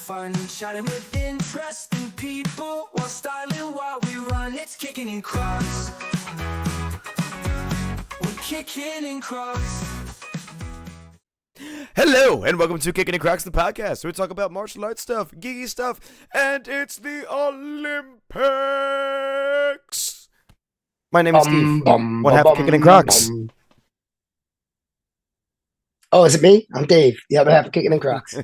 fun, chatting with interesting people while styling while we run. It's Kickin in Crocs. We're kicking in Crocs. Hello, and welcome to Kickin' and Crocs, the podcast, where we talk about martial arts stuff, geeky stuff, and it's the Olympics. My name is Steve. One half of Kickin' and Crocs. Oh, is it me? I'm Dave, the other half of Kickin' and Crocs.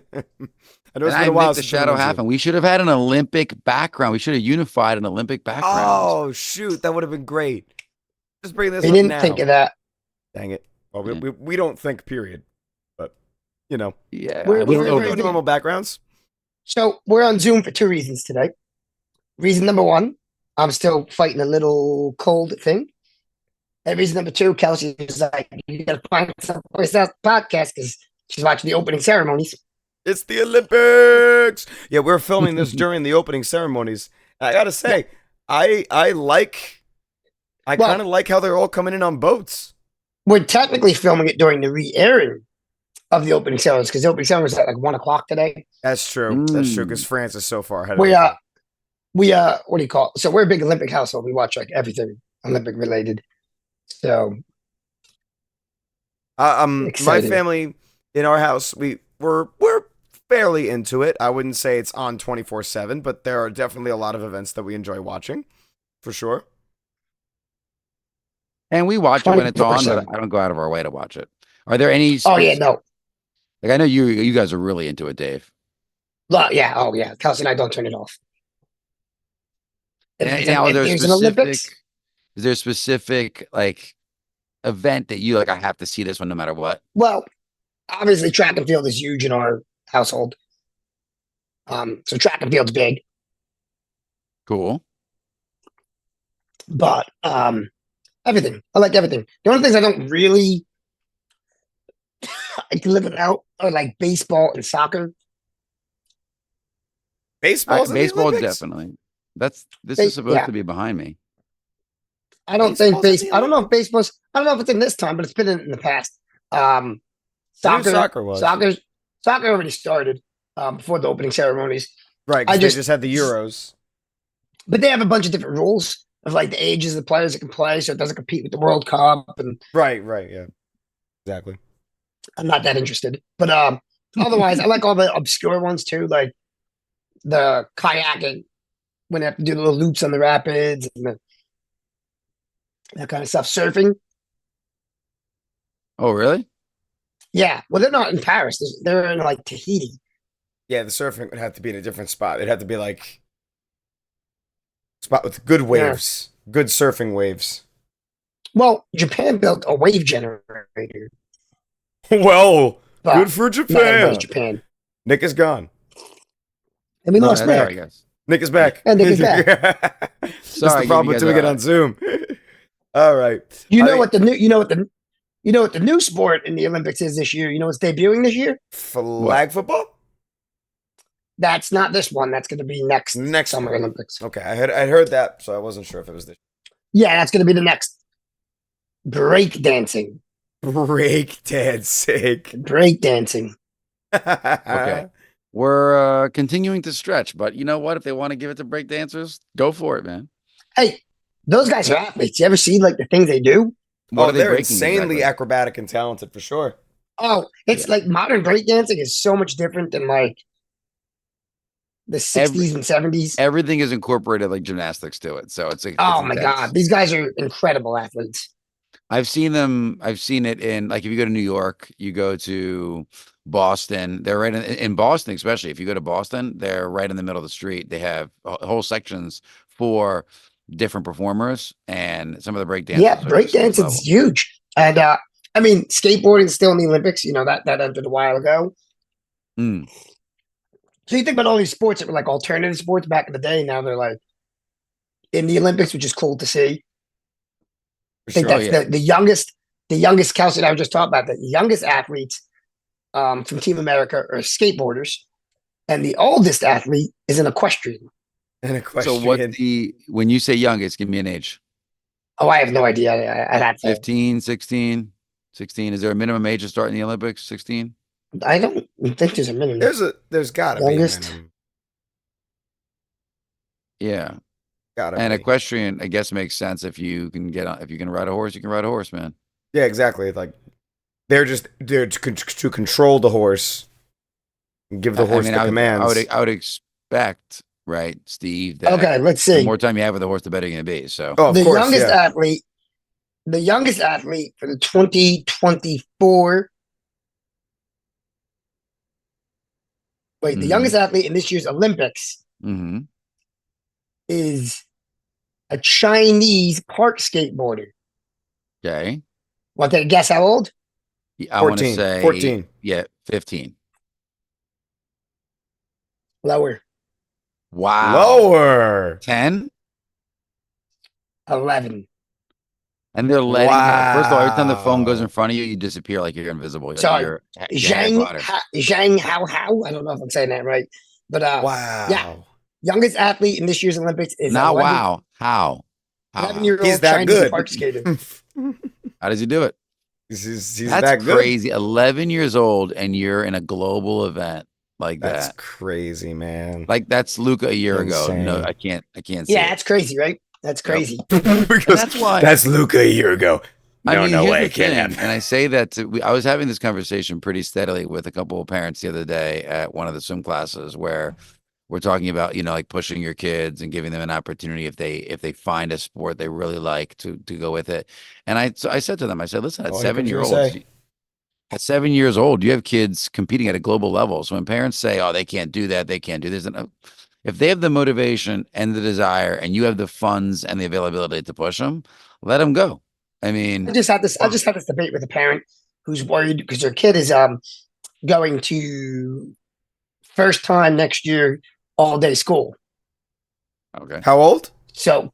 I know it's And been a while make the since shadow I've met you. happen. We should have had an Olympic background. We should have unified an Olympic background. Oh, shoot, that would have been great. Just bring this We up didn't now. think of that. Dang it. Well, Yeah. we don't think, period. But, you know, Yeah, We're- I we was a we're- little don't we're- do normal backgrounds. So we're on Zoom for two reasons today. Reason number one, I'm still fighting a little cold thing. And reason number two, Kelsey is like, you gotta find some voice out podcast because she's watching the opening ceremonies. It's the Olympics. Yeah, we're filming this during the opening ceremonies. I gotta say, I Well- kind of like how they're all coming in on boats. We're technically filming it during the re-airing of the opening ceremonies because the opening ceremony was at like 1 o'clock today. That's true. That's true. Mm. Because France is so far ahead. We of us. what do you call it? So we're a big Olympic household. We watch like everything Olympic related. So My exciting. family in our house, we're fairly into it. I wouldn't say it's on 24/7, but there are definitely a lot of events that we enjoy watching, for sure. And we watch it when it's on, 24/7. but I don't go out of our way to watch it. Are there any? oh yeah, no. Like I know you guys are really into it, Dave. Yeah, oh yeah. Kelsey and I don't turn it off. If, And now, if there's there's an specific. Olympics, Is there a specific like event that you like? I have to see this one no matter what. well, obviously track and field is huge in our household. So track and field's big, Cool. but everything. I like everything. The only things I don't really I can live without are like baseball and soccer. Baseball's in the Baseball Olympics? definitely. This Bas- is supposed yeah. to be behind me. I don't think Baseball's in the I don't know if baseball's. I don't know if it's in this time, but it's been in the past. I knew soccer was. Soccer already started before the opening ceremonies, Right, I 'cause just- they just had the Euros. but they have a bunch of different rules of like the ages of the players that can play, so it doesn't compete with the World Cup. And Right, yeah. Exactly. I'm not that interested. But otherwise, I like all the obscure ones too, like the kayaking when they have to do the little loops on the rapids and that kind of stuff. Surfing, Oh, really? yeah. Well, they're not in Paris; they're in like Tahiti. Yeah, the surfing would have to be in a different spot. It'd have to be like spot with good waves, good surfing waves. Well, Japan built a wave generator. Well, But good for not everybody's Japan. Japan. Nick is gone. And we No, lost that's fair, I Nick. guess. Nick is back. And Nick is Sorry, That's the I problem gave with you doing guys it on Zoom. All right. You I know mean- what the new sport in the Olympics is this year? You know what's debuting this year? Flag football? That's not this one. That's going to be next Next Summer one. Olympics. Okay, I heard that, so I wasn't sure if it was this. Yeah, that's going to be the next. Break dancing. Break dancing. Break dancing. Okay. We're continuing to stretch, but you know what? If they want to give it to break dancers, go for it, man. Hey, those guys are athletes. You ever see like the things they do? What Oh, are they they're breaking insanely exactly? acrobatic and talented for sure. Oh, it's like modern break dancing is so much different than like the 60s and 70s. Everything is incorporated like gymnastics to it, so it's like Oh it's my intense. God. These guys are incredible athletes. I've seen them. I've seen it in like if you go to New York, you go to Boston. They're right in Boston, especially if you go to Boston, they're right in the middle of the street. They have whole sections for different performers, and some of the break dancers. Yeah, are break just next dancing is level. huge. And I mean, skateboarding is still in the Olympics. You know, that entered a while ago. Mm. So you think about all these sports that were like alternative sports back in the day. Now they're like in the Olympics, which is cool to see. For I think sure. that's the youngest Kelsey and I were just talking about the youngest athletes from Team America are skateboarders, and the oldest athlete is an equestrian. And a question. So what when you say youngest, give me an age. Oh, I have no idea. I'd have to. 15, 16, 16. Is there a minimum age to start in the Olympics? 16? I don't think there's a minimum. There's gotta Youngest? be a minimum. Yeah. Gotta And be. equestrian, I guess, makes sense if you can get on, if you can ride a horse, you can ride a horse, man. Yeah, exactly. Like they're just there to control the horse and give the I horse mean, the commands. I would expect, right, Steve, that Okay, let's the see. more time you have with the horse, the better you're gonna be. So, Oh, of The course, youngest yeah. athlete, the youngest athlete for the 2024. Wait, the hmm youngest athlete in this year's Olympics hmm is a Chinese park skateboarder. okay. Want to take a guess how old? I want to 14. say, 14. yeah, 15. Lower. Wow. Lower. 10? 11. And they're letting him, first of all, every time the phone goes in Wow. front of you, you disappear like you're invisible. Sorry, You're Harry Potter. Zhang How. I don't know if I'm saying that right, but yeah, Wow. youngest athlete in this year's Olympics is Not wow. How? 11 year He's old that Chinese good. park skater. How does he do it? He's That's that good. crazy. 11 years old and you're in a global event like That's that. crazy, man. Like that's Luca a year ago. No, Insane. I can't see Yeah, it. that's crazy, right? That's Yep. crazy. Because that's why- that's Luca a year ago. I mean, No here's way, the it can't thing, happen. and I say that I was having this conversation pretty steadily with a couple of parents the other day at one of the swim classes where we're talking about, like pushing your kids and giving them an opportunity if they find a sport they really like to go with it. And I said to them, I said, listen, All I heard you say. at 7 years old, you have kids competing at a global level. So when parents say, "Oh, they can't do that, they can't do this," and if they have the motivation and the desire, and you have the funds and the availability to push them, let them go. I mean, I just had this debate with a parent who's worried because their kid is going to first time next year all day school. okay, How old? So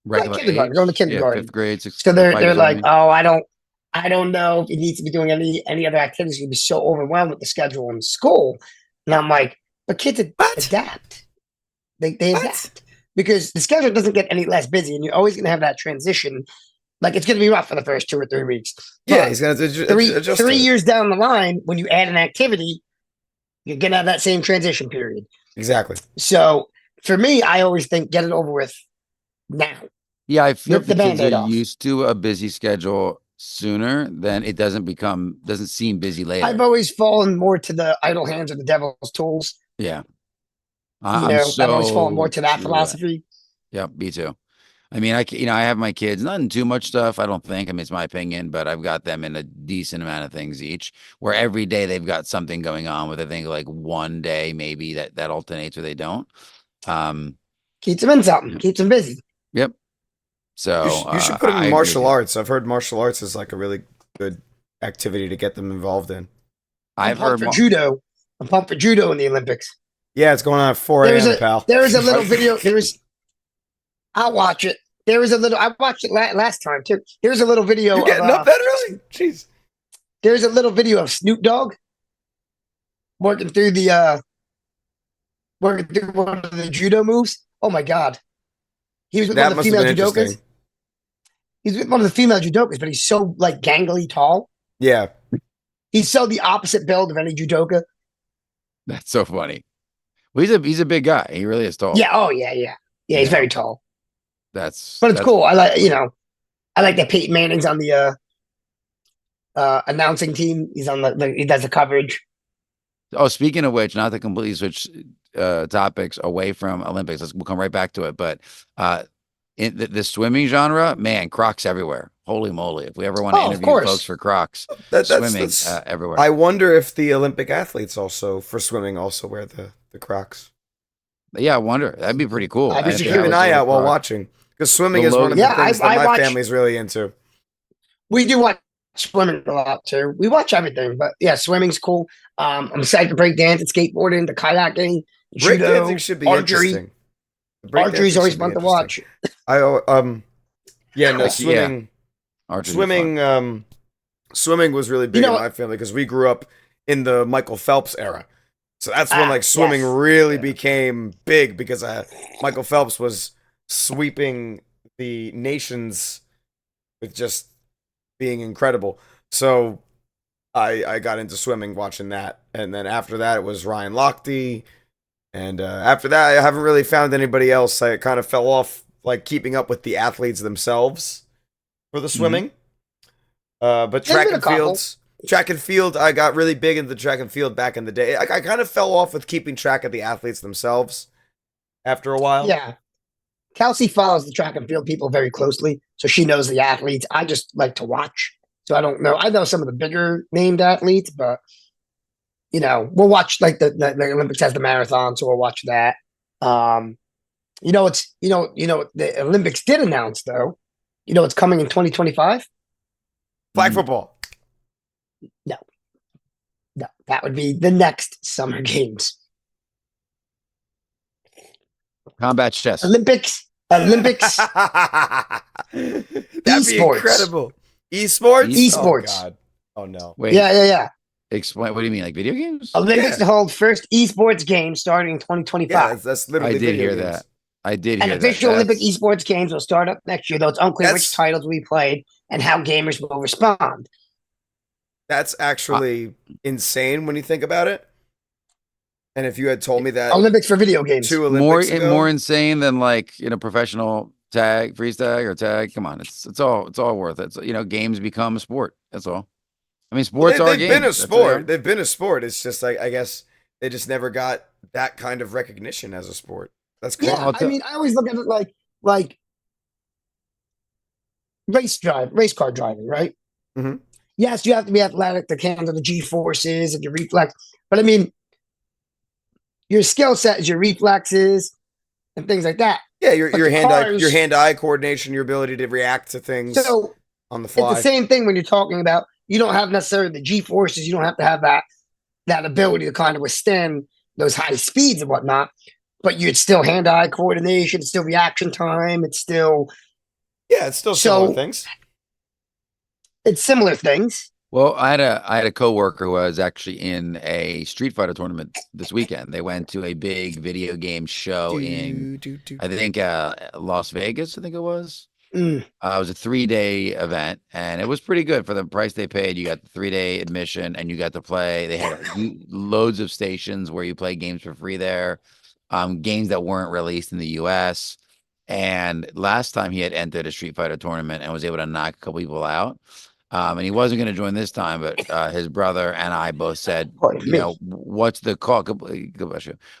like regular kindergarten, age, going to yeah, kindergarten. fifth grade, sixth, So they're 5 years old. like, oh, I don't know if he needs to be doing any other activities. He'd be so overwhelmed with the schedule in school. And I'm like, but kids What? adapt. They What? adapt because the schedule doesn't get any less busy, and you're always going to have that transition. Like it's going to be rough for the first 2 or 3 weeks. Yeah, But he's gonna have to three adjust three to it. years down the line, when you add an activity, you're going to have that same transition period. Exactly. So for me, I always think get it over with now. Yeah, I feel Rip if the the kids are Band-Aid off. used to a busy schedule sooner, then it doesn't seem busy I've later. always fallen more to the idle hands of the devil's tools. Yeah, You I'm know, I've always fallen more so to that true to that. philosophy. Yep, me too. I mean, I have my kids, not in too much stuff, I don't think. I mean, it's my opinion, but I've got them in a decent amount of things each, where every day they've got something going on with, I think, like one day maybe that alternates or they don't. Um, Keeps them in something. yeah, Keeps them busy. yep. So You should put him I in agree with martial you. arts. I've heard martial arts is like a really good activity to get them involved in. I'm I've pumped heard for judo. I'm pumped for judo in the Olympics. Yeah, it's going on at 4 There's a.m., a pal. there was a little video. I'll watch it. There was a little. I watched it last time too. There's a little video You're of. getting up that early? Jeez. There's a little video of Snoop Dogg working through the working through one of the judo moves. Oh my god, he was with one That of the must have female been judokas. interesting. He's with one of the female judokas, but he's so like gangly tall. Yeah. He's so the opposite build of any judoka. That's so funny. Well, he's a big guy. He really is tall. Yeah. Oh yeah. Yeah. Yeah. He's Yeah. very tall, That's but it's that's cool. I like I like that Peyton Manning's on the announcing team. He's on he does the coverage. Oh, speaking of which, not to completely switch topics away from Olympics, we'll come right back to it. But in the swimming genre, man, Crocs everywhere. Holy moly! If we ever want to Oh, of interview course. folks for Crocs, That's swimming everywhere. I wonder if the Olympic athletes also for swimming also wear the Crocs. Yeah, I wonder. That'd be pretty cool. I We think should that keep an was eye a out while Croc. watching because swimming The is one of the logo. things Yeah, that I my watch- family's really into. We do watch swimming a lot too. We watch everything, but yeah, swimming's cool. I'm excited for breakdance and skateboarding, the kayaking, judo, Breakdancing should be archery. interesting. Archery's Breakdancing always should be fun to interesting. watch. Yeah, no, Like, swimming. Archery's fun. Swimming was really big You know in my family because we grew up in the Michael Phelps era. So that's when like swimming yes. really became big because Michael Phelps was sweeping the nations with just being incredible. So I got into swimming watching that, and then after that it was Ryan Lochte And after that, I haven't really found anybody else. I kind of fell off like keeping up with the athletes themselves for the swimming. But There's track been a and couple. fields, track and field, I got really big into track and field back in the day. I kind of fell off with keeping track of the athletes themselves after a while. Yeah. Kelsey follows the track and field people very closely, so she knows the athletes. I just like to watch, so I don't know. I know some of the bigger named athletes, but we'll watch like the Olympics has the marathon, so we'll watch that. The Olympics did announce though. It's coming in 2025. Flag football. No, that would be the next Summer Games. Combat chess. Olympics. That'd be Esports. incredible. Esports? Esports. Oh, God. Oh, no. Wait, Yeah. explain. What do you mean, like video games? Olympics Yeah. to hold first esports games starting in 2025. Yeah, that's literally I did video hear games. that. I did And hear official that. Olympic That's- esports games will start up next year, though it's unclear That's- which titles will be played and how gamers will respond. That's actually insane when you think about it. And if you had told me that Olympics for video games. 2 Olympics ago, more insane than like professional tag, freeze tag, or tag. Come on, it's all worth it. So, games become a sport. That's all. I mean, sports are they've games. been a That's what they sport. are. They've been a sport. It's just like I guess they just never got that kind of recognition as a sport. That's cool. Yeah, I mean, I always look at it like race car driving, right? Mhm. Yes, you have to be athletic to handle the G forces and your reflex, but I mean, your skill set is your reflexes and things like that. Yeah, your But the cars- hand-eye coordination, your ability to react to things So on the it's fly. the same thing when you're talking about. You don't have necessarily the G forces. You don't have to have that ability to kind of withstand those high speeds and whatnot. But it's still hand-eye coordination. It's still reaction time. It's still Yeah, it's still similar So- things. it's similar things. Well, I had a coworker who was actually in a Street Fighter tournament this weekend. They went to a big video game show in, I think, Las Vegas. I think it was. Mm. It was a 3-day event, and it was pretty good for the price they paid. You got the 3-day admission, and you got to play. They had loads of stations where you play games for free there, games that weren't released in the U.S. And last time he had entered a Street Fighter tournament and was able to knock a couple people out. And he wasn't going to join this time, but his brother and I both said, Pardon me. what's the cost?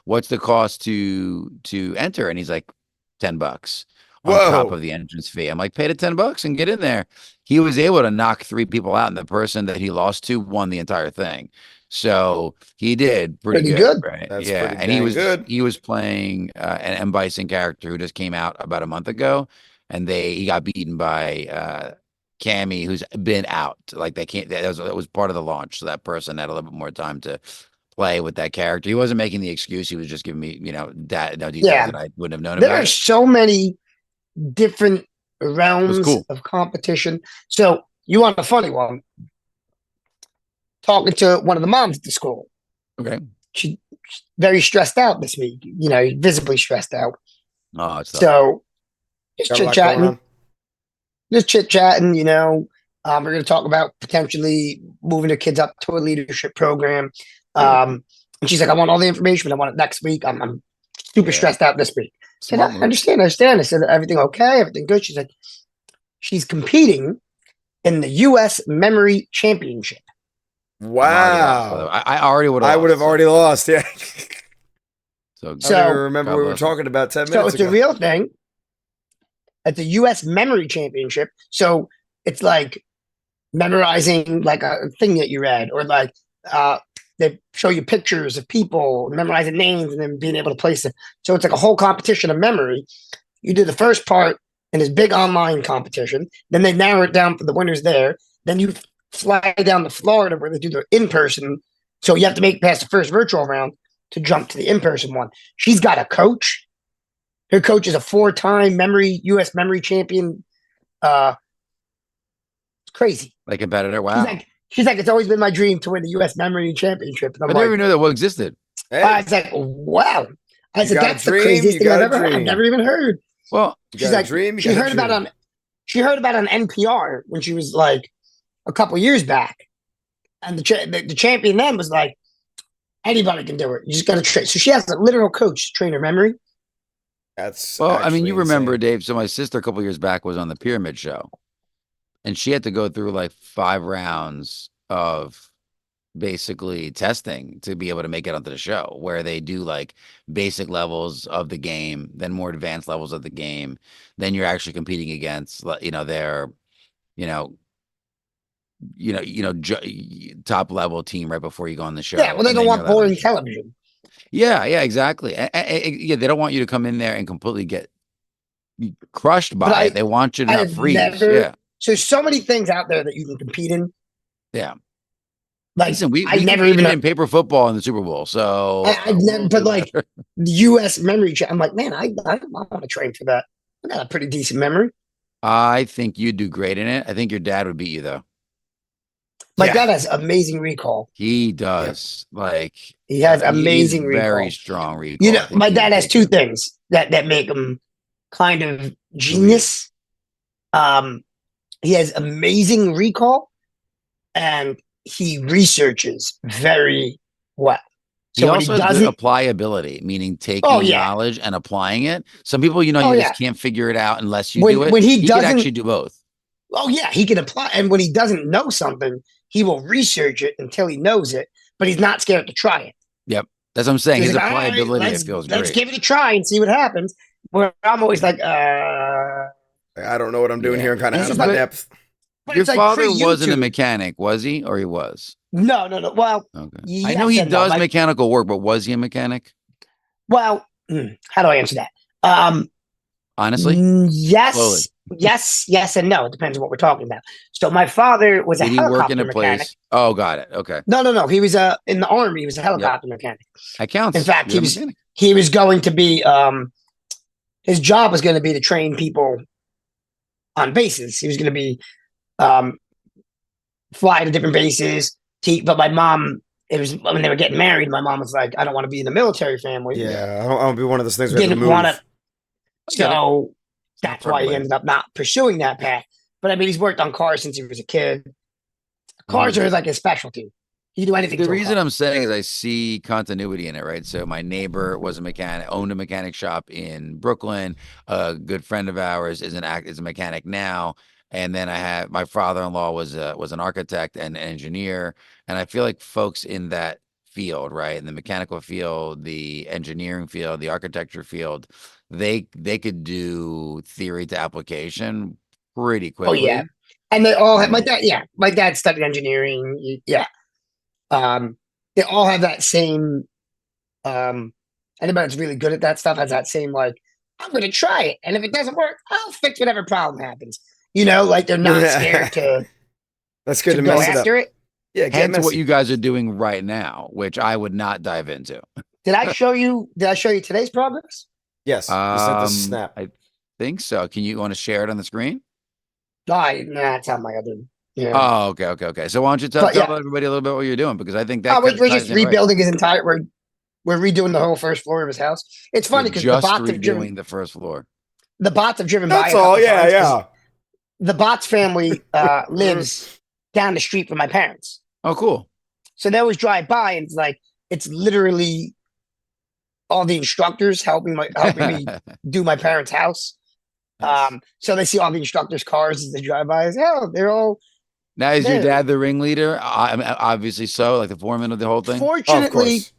What's the cost to enter? And he's like, $10 on top Whoa. of the entrance fee. I'm like, pay the $10 and get in there. He was able to knock 3 people out, and the person that he lost to won the entire thing. So he did pretty Pretty good, good. right? That's Yeah, pretty and he dang was good. he was playing an M Bison character who just came out about a month ago, and he got beaten by Cammy, who's been out. Like they can't. That was part of the launch, so that person had a little bit more time to play with that character. He wasn't making the excuse. He was just giving me, no details Yeah. that I wouldn't have known There about. are so many different realms cool. of competition. So you want a funny one? Talking to one of the moms at the school. Okay. She's very stressed out this week. Visibly stressed out. Oh, it's tough. So just Got a chit lot going chatting. on. Just chit chatting. We're going to talk about potentially moving the kids up to a leadership program. And she's like, I want all the information, but I want it next week. I'm super Yeah. stressed out this week. I said, Smart I move. understand. I said, everything okay? Everything good? She's like, she's competing in the U.S. Memory Championship. I'm already lost, by the way. Wow. I already would have. I would have already lost. Yeah. So, I don't So- even remember God we were bless her. talking about 10 So minutes it's a ago. real thing. It's a U.S. Memory Championship. So it's like memorizing like a thing that you read, or like they show you pictures of people, memorizing names, and then being able to place it. So it's like a whole competition of memory. You do the first part in this big online competition. Then they narrow it down for the winners there. Then you fly down to Florida where they do the in-person. So you have to make it past the first virtual round to jump to the in-person one. She's got a coach. Her coach is a 4-time U.S. memory champion. It's crazy. like competitor. Wow. She's like, it's always been my dream to win the U.S. memory championship. And I I'm never like, even knew that one existed. Hey, it's like, wow. I You said, got a that's the dream, craziest you thing got I've a ever heard. I've dream. never even heard. Well, you She's got like, a dream. You she got a heard about dream. on she heard about on NPR when she was like a couple years back. And the champion then was like, Anybody can do it. You just got to train. So she has a literal coach to train her memory. That's Well, I mean, you actually remember, insane. Dave. So my sister a couple years back was on the Pyramid Show, and she had to go through like 5 rounds of basically testing to be able to make it onto the show, where they do like basic levels of the game, then more advanced levels of the game. Then you're actually competing against, their, you know, top level team right before you go on the Yeah, show, well, they and don't then you're want allowed on the boring show. television. Yeah, yeah, exactly. Yeah, they don't want you to come in there and completely get crushed But by it. They want you to I not have freeze. never. Yeah, So there's so many things out there that you can compete in. yeah. Like Listen, we I we never even. competed in paper football in the Super Bowl, so I've never. we'll But do like better. the U.S. memory. I'm like, man, I want to train for that. I got a pretty decent memory. I think you'd do great in it. I think your dad would beat you though. My Yeah. dad has amazing recall. He Yep. does. Like, He has he's amazing very recall. strong You recall. know, I think my he would dad has take two you. things that make him kind of Who he is. genius. He has amazing recall, and he researches very well. He So when he also has good doesn't, applicability, meaning oh taking yeah, knowledge and applying it. Some people, oh you just yeah. can't figure it out unless you do it. When he He could doesn't, actually do both. oh yeah, he can apply. And when he doesn't know something, he will research it until he knows it. But he's not scared to try it. Yep. That's what I'm saying. So he's His like, all right, applicability, I feel, is let's great. give it a try and see what happens. Where I'm always like, I don't know what I'm doing Yeah. here. I'm kind of this out is of my like, depth. but Your it's like father wasn't a pre-YouTube. mechanic, was he? Or he was? No. Well, Okay. I know yes he and no. does mechanical work, but was he a mechanic? Well, how do I answer that? Honestly? Slowly. Yes, and no. It depends on what we're talking about. So my father was a Did he work in helicopter a mechanic. place? Oh, got it. Okay. No. He was in the army. He was a Yep. helicopter mechanic. That In counts. fact, You're a mechanic. he was going to be his job was going to be to train people on bases. He was going to be um, fly to different bases. But my mom, it was when they were getting married. My mom was like, "I don't want to be in the military family." Yeah, I don't be one of those things where I have to Didn't want to. move. I get it. So that's Fair why he play. ended up not pursuing that path. But I mean, he's worked on cars since he was a kid. Cars Mhm. are like his specialty. He can do anything. The to a reason car. I'm saying is I see continuity in it, right? So my neighbor was a mechanic, owned a mechanic shop in Brooklyn. A good friend of ours is is a mechanic now. And then I had my father-in-law was an architect and an engineer. And I feel like folks in that field, right? In the mechanical field, the engineering field, the architecture field, they could do theory to application pretty Oh yeah, quickly. and they all have my Right. dad. Yeah, my dad studied engineering. Yeah, they all have that same. Anybody that's really good at that stuff has that same like, I'm going to try it, and if it doesn't work, I'll fix whatever problem happens. You know, like they're not scared That's good to go mess it up. after it. Yeah, get Hence what messy. you guys are doing right now, which I would not dive into. Did I show you? Did I show you today's progress? Yes, you sent us a snap. I think so. Can you want to share it on the screen? Nah, it's on my other. Yeah. Oh, okay. So why don't you But tell yeah, everybody a little bit what you're doing, because I think that we're, kind of we're ties just in right. rebuilding his entire. We're redoing the whole first floor of his house. It's You're funny because just redoing the first floor. the bots have driven by That's a all. couple Yeah, times 'cause yeah. the bots family lives down the street from my parents. Oh, cool. So they always drive by and it's literally all the instructors helping me do my parents' house. Nice. So they see all the instructors' cars as they drive by. Oh, they're all Now, is your there. dad the ringleader? I mean, obviously so, like the foreman of the whole thing. Of Fortunately, course.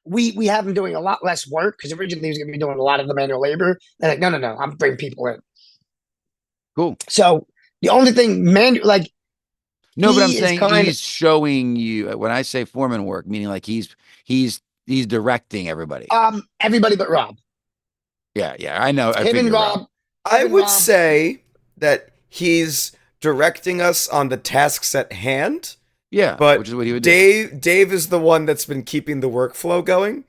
we have him doing a lot less work because originally he was going to be doing a lot of the manual labor. They're like, no, I'm bringing people in. Cool. So the only thing, No, but I'm he is saying kind he's showing you when I say foreman work, meaning like he's directing everybody. everybody but Rob. Yeah. I know. I Him and figure Rob. Rob. I him and would Rob- say that he's directing us on the tasks at hand, Yeah, but which is what he would do. Dave is the one that's been keeping the workflow going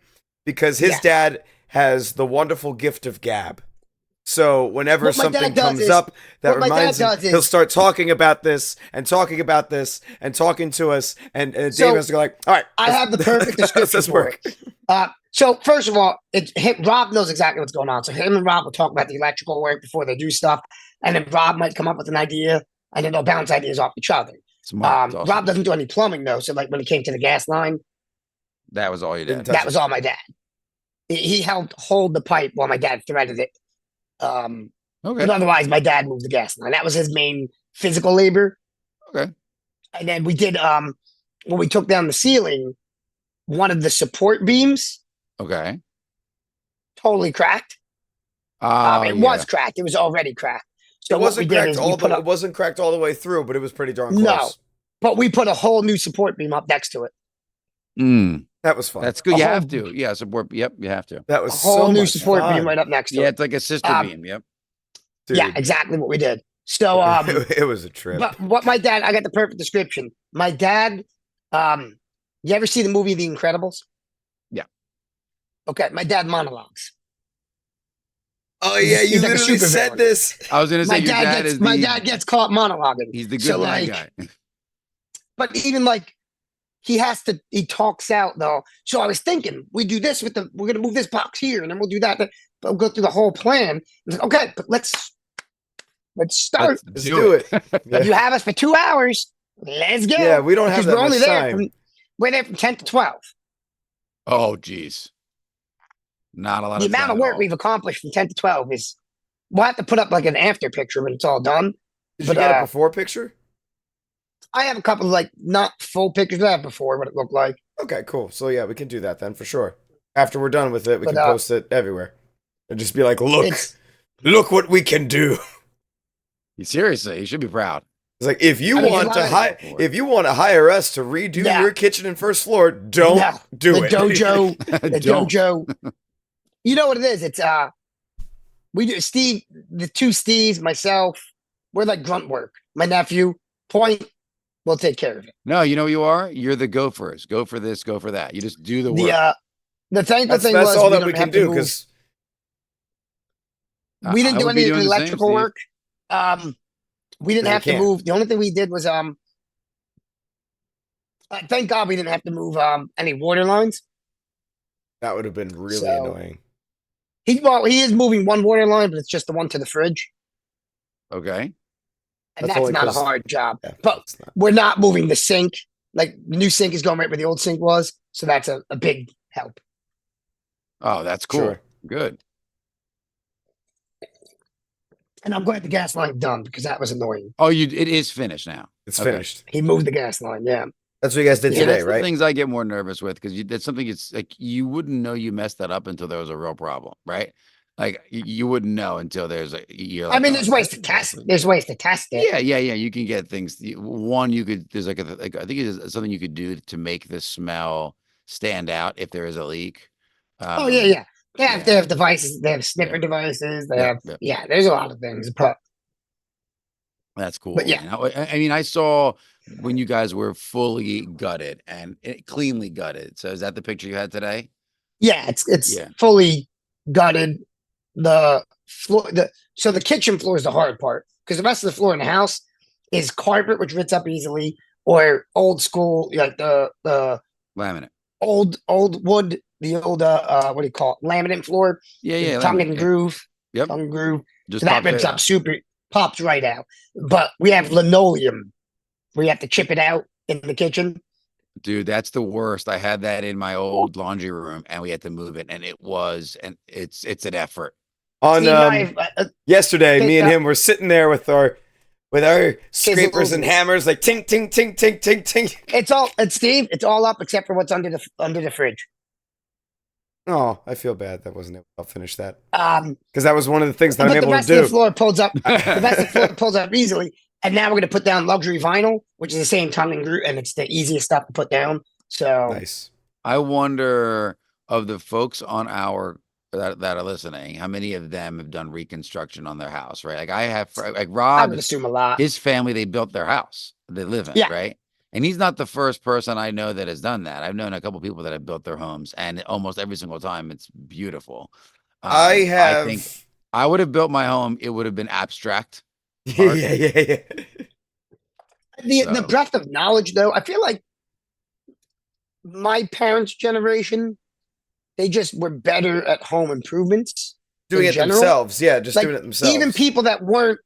because his Yes. dad has the wonderful gift of gab. So whenever What my dad something does comes is- up that what my dad reminds him, does is- he'll start talking about this and talking about this and talking to us, and Dave So, has to go like, all right, I have the perfect description Let's for work. it. So first of all, Rob knows exactly what's going on. So him and Rob will talk about the electrical work before they do stuff, and then Rob might come up with an idea, and then they'll bounce ideas off each other. Smart. It's awesome. Rob doesn't do any plumbing though. So like when it came to the gas line, That was all you Didn't did. touch That was all my dad. He helped hold the pipe while my dad threaded it. Okay. But otherwise, my dad moved the gas line. That was his main physical labor. Okay. And then we did when we took down the ceiling, one of the support beams Okay. totally cracked. Oh, It yeah. was cracked. It was already cracked. So It what we wasn't did cracked is all we put the. It up wasn't cracked all the way through, but it was pretty darn no, close. but we put a whole new support beam up next to it. Mm, That was fun. that's good. A You whole- have to. Yeah. Support. Yep. You have to. That A was whole so new much support fun. beam right up next to Yeah. it. It's like a sister Um, beam. Yep. Yeah, Dude, exactly what we did. So it was a trip. but what my dad, I got the perfect description. My dad, you ever see the movie The Incredibles? Yeah. Okay, my dad monologues. Oh He's- yeah, he's you like a literally said supervillain. this. I was gonna say your dad is My the. dad gets caught monologuing. He's the good So, bad like, guy. but even like he talks out though. So I was thinking we do this we're gonna move this box here and then we'll do that. But we'll go through the whole plan. It's like, okay, but let's start. Let's do it. Yeah. You have us for 2 hours. Let's go. Yeah, we don't have Because that we're only much there time. we're there from 10 to 12. Oh, geez. Not a lot The of amount time of at work all. we've accomplished from 10 to 12 is we'll have to put up like an after picture when it's all done. Did But, you get a before picture? I have a couple of like not full pictures I have before what it looked like. Okay, cool. So yeah, we can do that then for sure. After we're done with it, we But, can post it everywhere and just be like, "Look, It's look what we can do." Seriously, you should be proud. It's like if you I mean, want a to lot of- hire, if you want to hire us to redo Yeah. your kitchen and first floor, don't No, do the it. dojo. The Don't. dojo. You know what it is? It's we do Steve, the two Steves, myself, we're like grunt work. My nephew, point, we'll take care of it. No, you know what you are? You're the gophers. Go for this, go for that. You just do the work. The thankful That's thing was all that don't we can have to do move. because We didn't I do would be any of the doing the same, electrical Steve. work. We didn't No, you have to can't. move. The only thing we did was thank God we didn't have to move any water lines. that would have been really So- annoying. He is moving one water line, but it's just the one to the fridge, Okay. and That's that's only not a 'cause- hard job. Yeah, But it's not. we're not moving the sink. Like the new sink is going right where the old sink was, so that's a big help. Oh, that's cool. Sure. Good. And I'm glad the gas line's done because that was annoying. Oh, it is finished now. It's Okay. finished. He moved the gas line. Yeah, That's what you guys did Yeah, today, That's the right? things I get more nervous with because that's something it's like you wouldn't know you messed that up until there was a real problem, right? Like you wouldn't know until there's a you're I like, mean, "Oh, there's ways that's to test. exactly-" There's ways to test it. Yeah. You can get things. One, you could there's like I think it's something you could do to make the smell stand out if there is a leak. Oh yeah. They have, yeah. they have devices. They have sniffer Yeah. devices. They Yeah, have yeah. yeah. There's a lot of things, but That's cool. But yeah. man. I mean, I saw when you guys were fully gutted and cleanly gutted. So is that the picture you had today? yeah, it's Yeah. fully gutted. The floor, so the kitchen floor is the hard part because the rest of the floor in the house is carpet, which rips up easily, or old school like the Laminate. old wood, the old what do you call it, laminate floor, Yeah. tongue laminate, and yeah. groove, Yep. tongue and groove. Just So that pops right rips up out. super, pops right out. But we have linoleum where you have to chip it out in the kitchen. Dude, that's the worst. I had that in my old laundry room and we had to move it and it's an effort. On Steve and I, yesterday, me and picked up- him were sitting there with our scrapers and Chisels. hammers, like ting ting ting ting ting ting. it's Steve. It's all up except for what's under the fridge. Oh, I feel bad. That wasn't able to finish that Um, because that was one of the things that I'm but the able to rest of the do. floor pulls up. The rest of the floor pulls up easily. And now we're gonna put down luxury vinyl, which is the same tongue and groove, and it's the easiest stuff to put down. So Nice. I wonder of the folks on our that are listening, how many of them have done reconstruction on their house, right? Like I have, like I Rob, would assume a lot. his family, they built their house they live in, Yeah. right? And he's not the first person I know that has done that. I've known a couple people that have built their homes, and almost every single time it's beautiful. I I have. think I would have built my home. It would have been abstract. yeah. The So- breadth of knowledge, though, I feel like my parents' generation, they just were better at home improvements. Doing in it general. themselves. Yeah, just Like, doing it themselves. Even people that weren't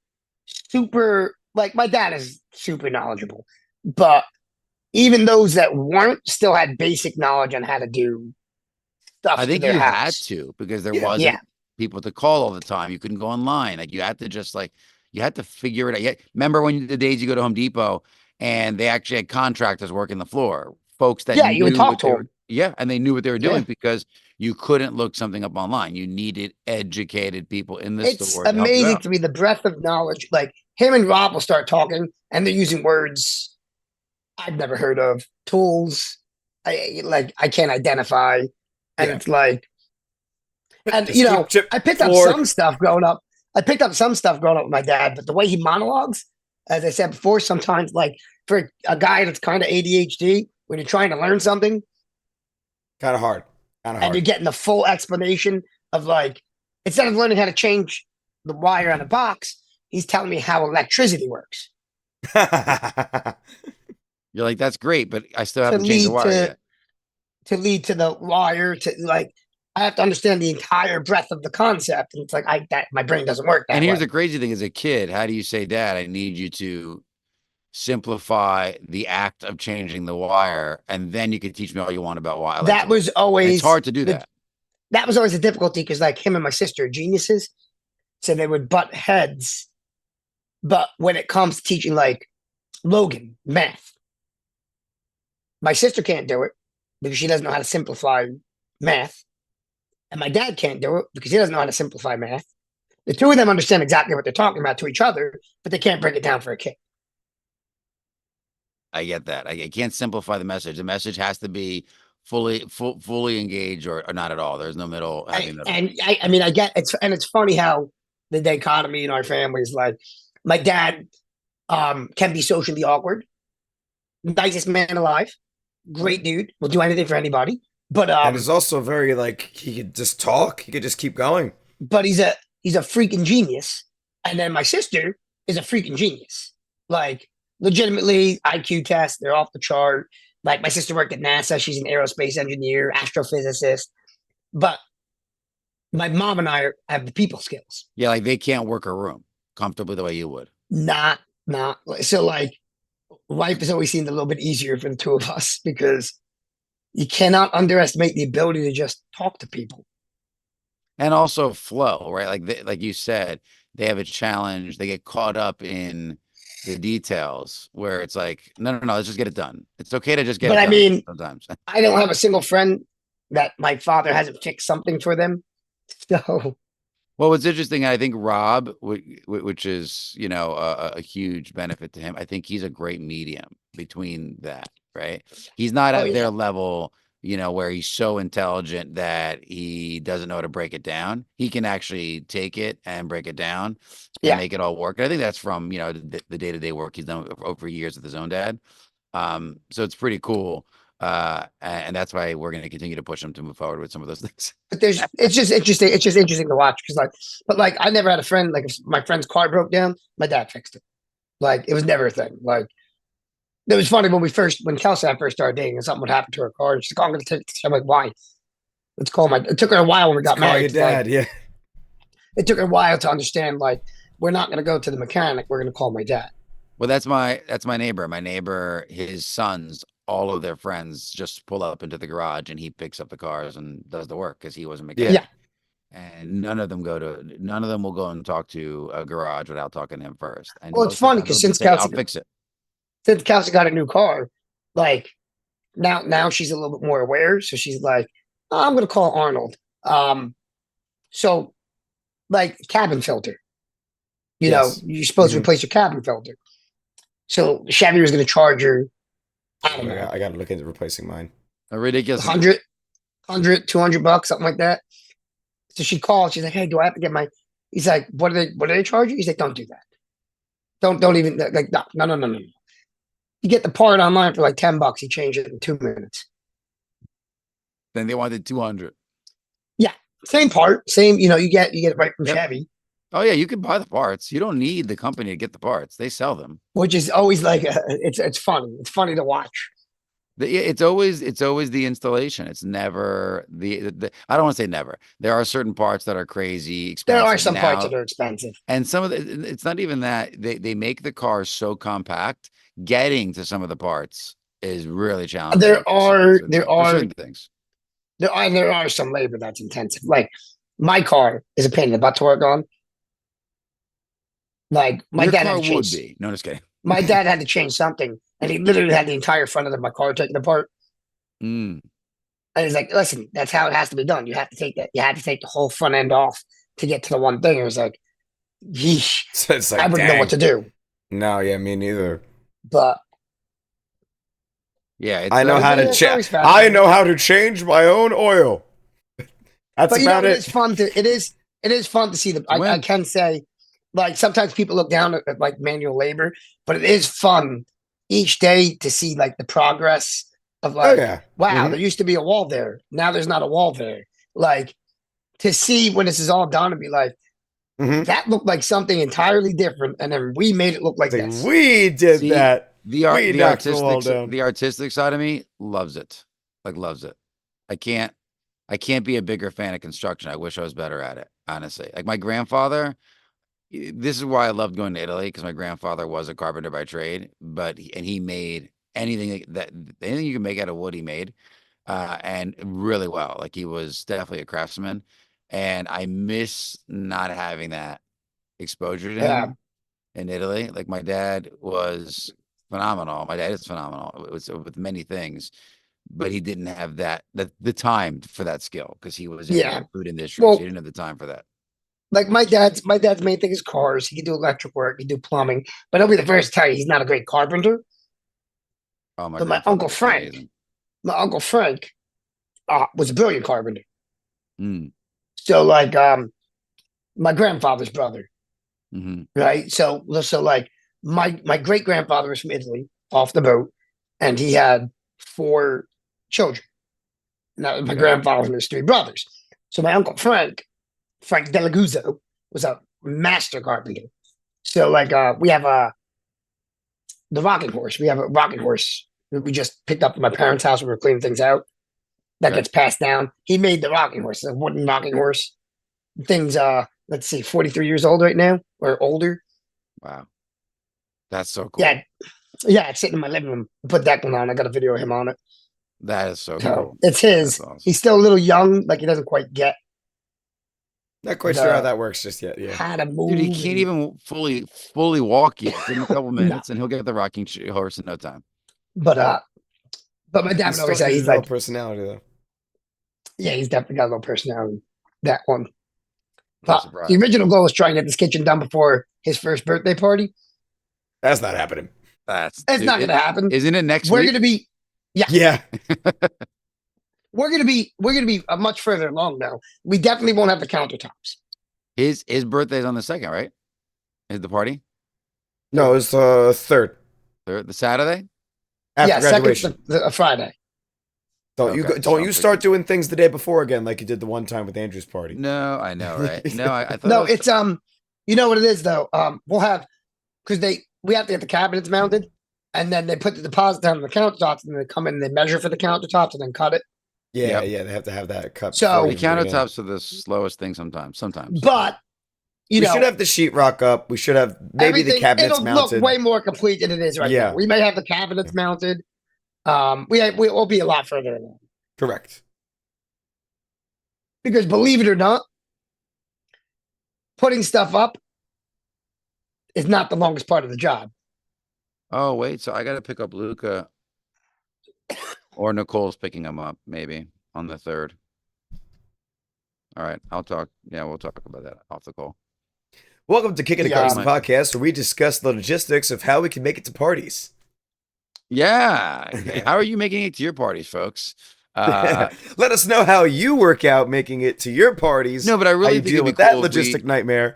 super, like my dad is super knowledgeable, but even those that weren't still had basic knowledge on how to do stuff I to think their you had house. to because there Yeah. Yeah, wasn't people to call all the time. You couldn't go online. Like you had to just like you had to figure it out. Yeah, remember when the days you go to Home Depot and they actually had contractors working the floor, folks that yeah, you would knew talk what to they were. them. Yeah, and they knew what they were Yeah, doing because you couldn't look something up online. You needed educated people in the it's store to help you amazing out. to me the breadth of knowledge. Like him and Rob will start talking, and they're using words I've never heard of, tools I can't identify, and Yeah. it's like, and Just keep chip I picked up floor. some stuff growing up. I picked up some stuff growing up with my dad, but the way he monologues, as I said before, sometimes like for a guy that's kind of ADHD, when you're trying to learn something Kind of hard. Kind of and you're hard. getting the full explanation of like, instead of learning how to change the wire on a box, he's telling me how electricity works You're like, that's great, but I still to haven't changed the lead wire to yet. lead to the wire to like. I have to understand the entire breadth of the concept, and it's like I that my brain doesn't work And that here's way. the crazy thing: as a kid, how do you say, "Dad, I need you to simplify the act of changing the wire, and then you can teach me all you want about why That electrical." was And it's always hard to do the that. that was always a difficulty because like him and my sister are geniuses, so they would butt heads. But when it comes to teaching like Logan math, my sister can't do it because she doesn't know how to simplify math, and my dad can't do it because he doesn't know how to simplify math. The two of them understand exactly what they're talking about to each other, but they can't break it down for a kid. I get that. I can't simplify the message. The message has to be fully engaged or not at all. There's no middle, happy middle. I mean, I get it's and it's funny how the dichotomy in our family is like my dad can be socially awkward, nicest man alive, great dude, will do anything for anybody, but And it's also very like he could just talk. He could just keep going. he's a freaking genius. And then my sister is a freaking genius. Like legitimately IQ tests, they're off the chart. Like my sister worked at NASA, she's an aerospace engineer, astrophysicist. But my mom and have the people skills. Yeah, like they can't work a room comfortably the way you would. Not so like life has always seemed a little bit easier for the two of us because you cannot underestimate the ability to just talk to people. And also flow, right? Like you said, they have a challenge. They get caught up in the details where it's like, no, let's just get it done. It's okay to just get But it I done mean, sometimes. I don't have a single friend that my father hasn't fixed something for them. So Well, what's interesting, I think Rob, which is, a huge benefit to him. I think he's a great medium between that, right? He's not oh at yeah. their level, where he's so intelligent that he doesn't know how to break it down. He can actually take it and break it down and Yeah. make it all work. And I think that's from, the day-to-day work he's done over years with his own dad. So it's pretty cool. And that's why we're going to continue to push him to move forward with some of those things. But it's just interesting. It's just interesting to watch because but like I never had a friend like if my friend's car broke down, my dad fixed it. Like it was never a thing. Like it was funny when Kelsey and I first started dating and something would happen to her car. And she's like, "Oh, I'm gonna take." I'm like, "Why?" Let's call my. It took her a while when we got Call your married. Like dad. Yeah. it took her a while to understand. Like we're not gonna go to the mechanic. We're gonna call my dad. Well, that's my neighbor. My neighbor, his sons, all of their friends just pull up into the garage and he picks up the cars and does the work because he was a Yeah. Yeah. mechanic. And none of them will go and talk to a garage without talking to him first. And Well, it's most of the funny time because they'll just say, I'll fix it. since Kelsey got a new car, like now she's a little bit more aware. So she's like, oh, I'm gonna call Arnold. So like cabin filter. Yes. You're supposed to Mhm. replace your cabin filter. So Chevy was gonna charge her, I don't know, I got to look into replacing mine. A ridiculous amount. 100, $200, something like that. So she called. She's like, "Hey, do I have to get my?" He's like, What do they charge you?" He's like, "Don't do that. Don't even like no. You get the part online for like $10. You change it in 2 minutes. Then they wanted 200. Yeah, same part, same. You get it right from Yep. Chevy, Oh yeah, you can buy the parts. You don't need the company to get the parts. They sell them. which is always like it's funny. It's funny to watch. It's always the installation. It's never the I don't want to say never. There are certain parts that are crazy There are expensive some parts now. that are expensive. And some of it's not even that they make the cars so compact, getting to some of the parts is really challenging. There for cer- are certain there things- for are certain things. there are some labor that's intensive. Like my car is a pain in the butt to work on. Like my Your dad car had to would change. be. No, just kidding. My dad had to change something, and he literally had the entire front of my car taken apart. Mm. And he's like, "Listen, that's how it has to be done. You have to take that. You had to take the whole front end off to get to the one thing." It was like, yeesh, So it's I like, wouldn't know what to dang. do. No, yeah, me neither. But Yeah, it's I know how to it's always I fascinating. know how to change my own oil. That's But you know, about it it. is fun to it is fun to see the. I win. can say, like sometimes people look down at like manual labor, but it is fun each day to see like the progress of Oh like, yeah. wow, Mhm. there used to be a wall there. Now there's not a wall there. Like to see when this is all done and be like, Mhm. that looked like something entirely different, and then we made it look like It's like this. we did See, that. the art, We the knocked the wall artistic, down. the artistic side of me loves it. Like loves it. I can't, I can't be a bigger fan of construction. I wish I was better at it, honestly. Like my grandfather, this is why I loved going to Italy because my grandfather was a carpenter by trade, but he made anything that anything you can make out of wood, he made, and really well. Like he was definitely a craftsman, and I miss not having that exposure to Yeah, him in Italy. Like my dad was phenomenal. My dad is phenomenal. It was with many things, but he didn't have the time for that skill because he was in yeah. the food industry, so he Well, didn't have the time for that. like my dad's main thing is cars. He can do electric work, he can do plumbing, but I'll be the first to tell you he's not a great carpenter. Oh, my But grandfather was amazing. My uncle Frank, was a brilliant carpenter. Mm, So like my grandfather's brother, hmm right? So like my great grandfather was from Italy off the boat, and he had four children. Now my Okay. grandfather and his three brothers. So my uncle Frank Delaguzzo, was a master carpenter. So like we have the rocking horse. We have a rocking horse that we just picked up from my parents' house when we were cleaning things out. That Okay. gets passed down. He made the rocking horse, a wooden rocking horse. Thing's let's see, 43 years old right now or older. Wow. That's so Yeah, cool. yeah, it's sitting in my living room. I put that one on. I got a video of him on it. That is so So cool. it's That's his. awesome. He's still a little young, like he doesn't quite get Not quite sure how the that works just yet. Yeah. how to move. Dude, he can't even fully walk yet. Give him a couple No, minutes and he'll get the rocking horse in no time. but uh, but my dad He's would always still say got a he's little like, personality though. yeah, he's definitely got a little personality. That one. No But the surprise. original goal was trying to get this kitchen done before his first birthday party. That's not happening. That's It's dude, not going to happen. isn't it next We're week? going to be, Yeah. we're going to be much further along now. We definitely won't have the countertops. His birthday's on the 2nd, right? Is the party? No, it's the third The Saturday? after Yeah, second's graduation. a Friday. Don't you Okay, go, so don't I'm you start thinking- doing things the day before again like you did the one time with Andrew's party. No, I know, right? No, I thought No, I was it's you know what it is though. We'll have because we have to get the cabinets mounted, and then they put the deposit down on the countertops, and then they come in and they measure for the countertops and then cut it. Yeah, Yep. yeah, they have to have that cut So- before the you can bring it in. countertops are the slowest thing sometimes. Sometimes. But you We know, should have the sheetrock up. We should have maybe the everything, cabinets it'll mounted. look way more complete than it is right Yeah. now. We may have the cabinets mounted. We'll be a lot further along Correct. because believe it or not, putting stuff up is not the longest part of the job. Oh, wait. So I got to pick up Luca or Nicole's picking him up maybe on the 3rd. All right. I'll talk. Yeah, we'll talk about that off the call. Welcome to Kickin' Yeah. the podcast, where we discuss the logistics of how we can make it to parties. Yeah. How are you making it to your parties, folks? Let us know how you work out making it to your parties. No, but I how really you think deal it'd be with that cool if we- logistic nightmare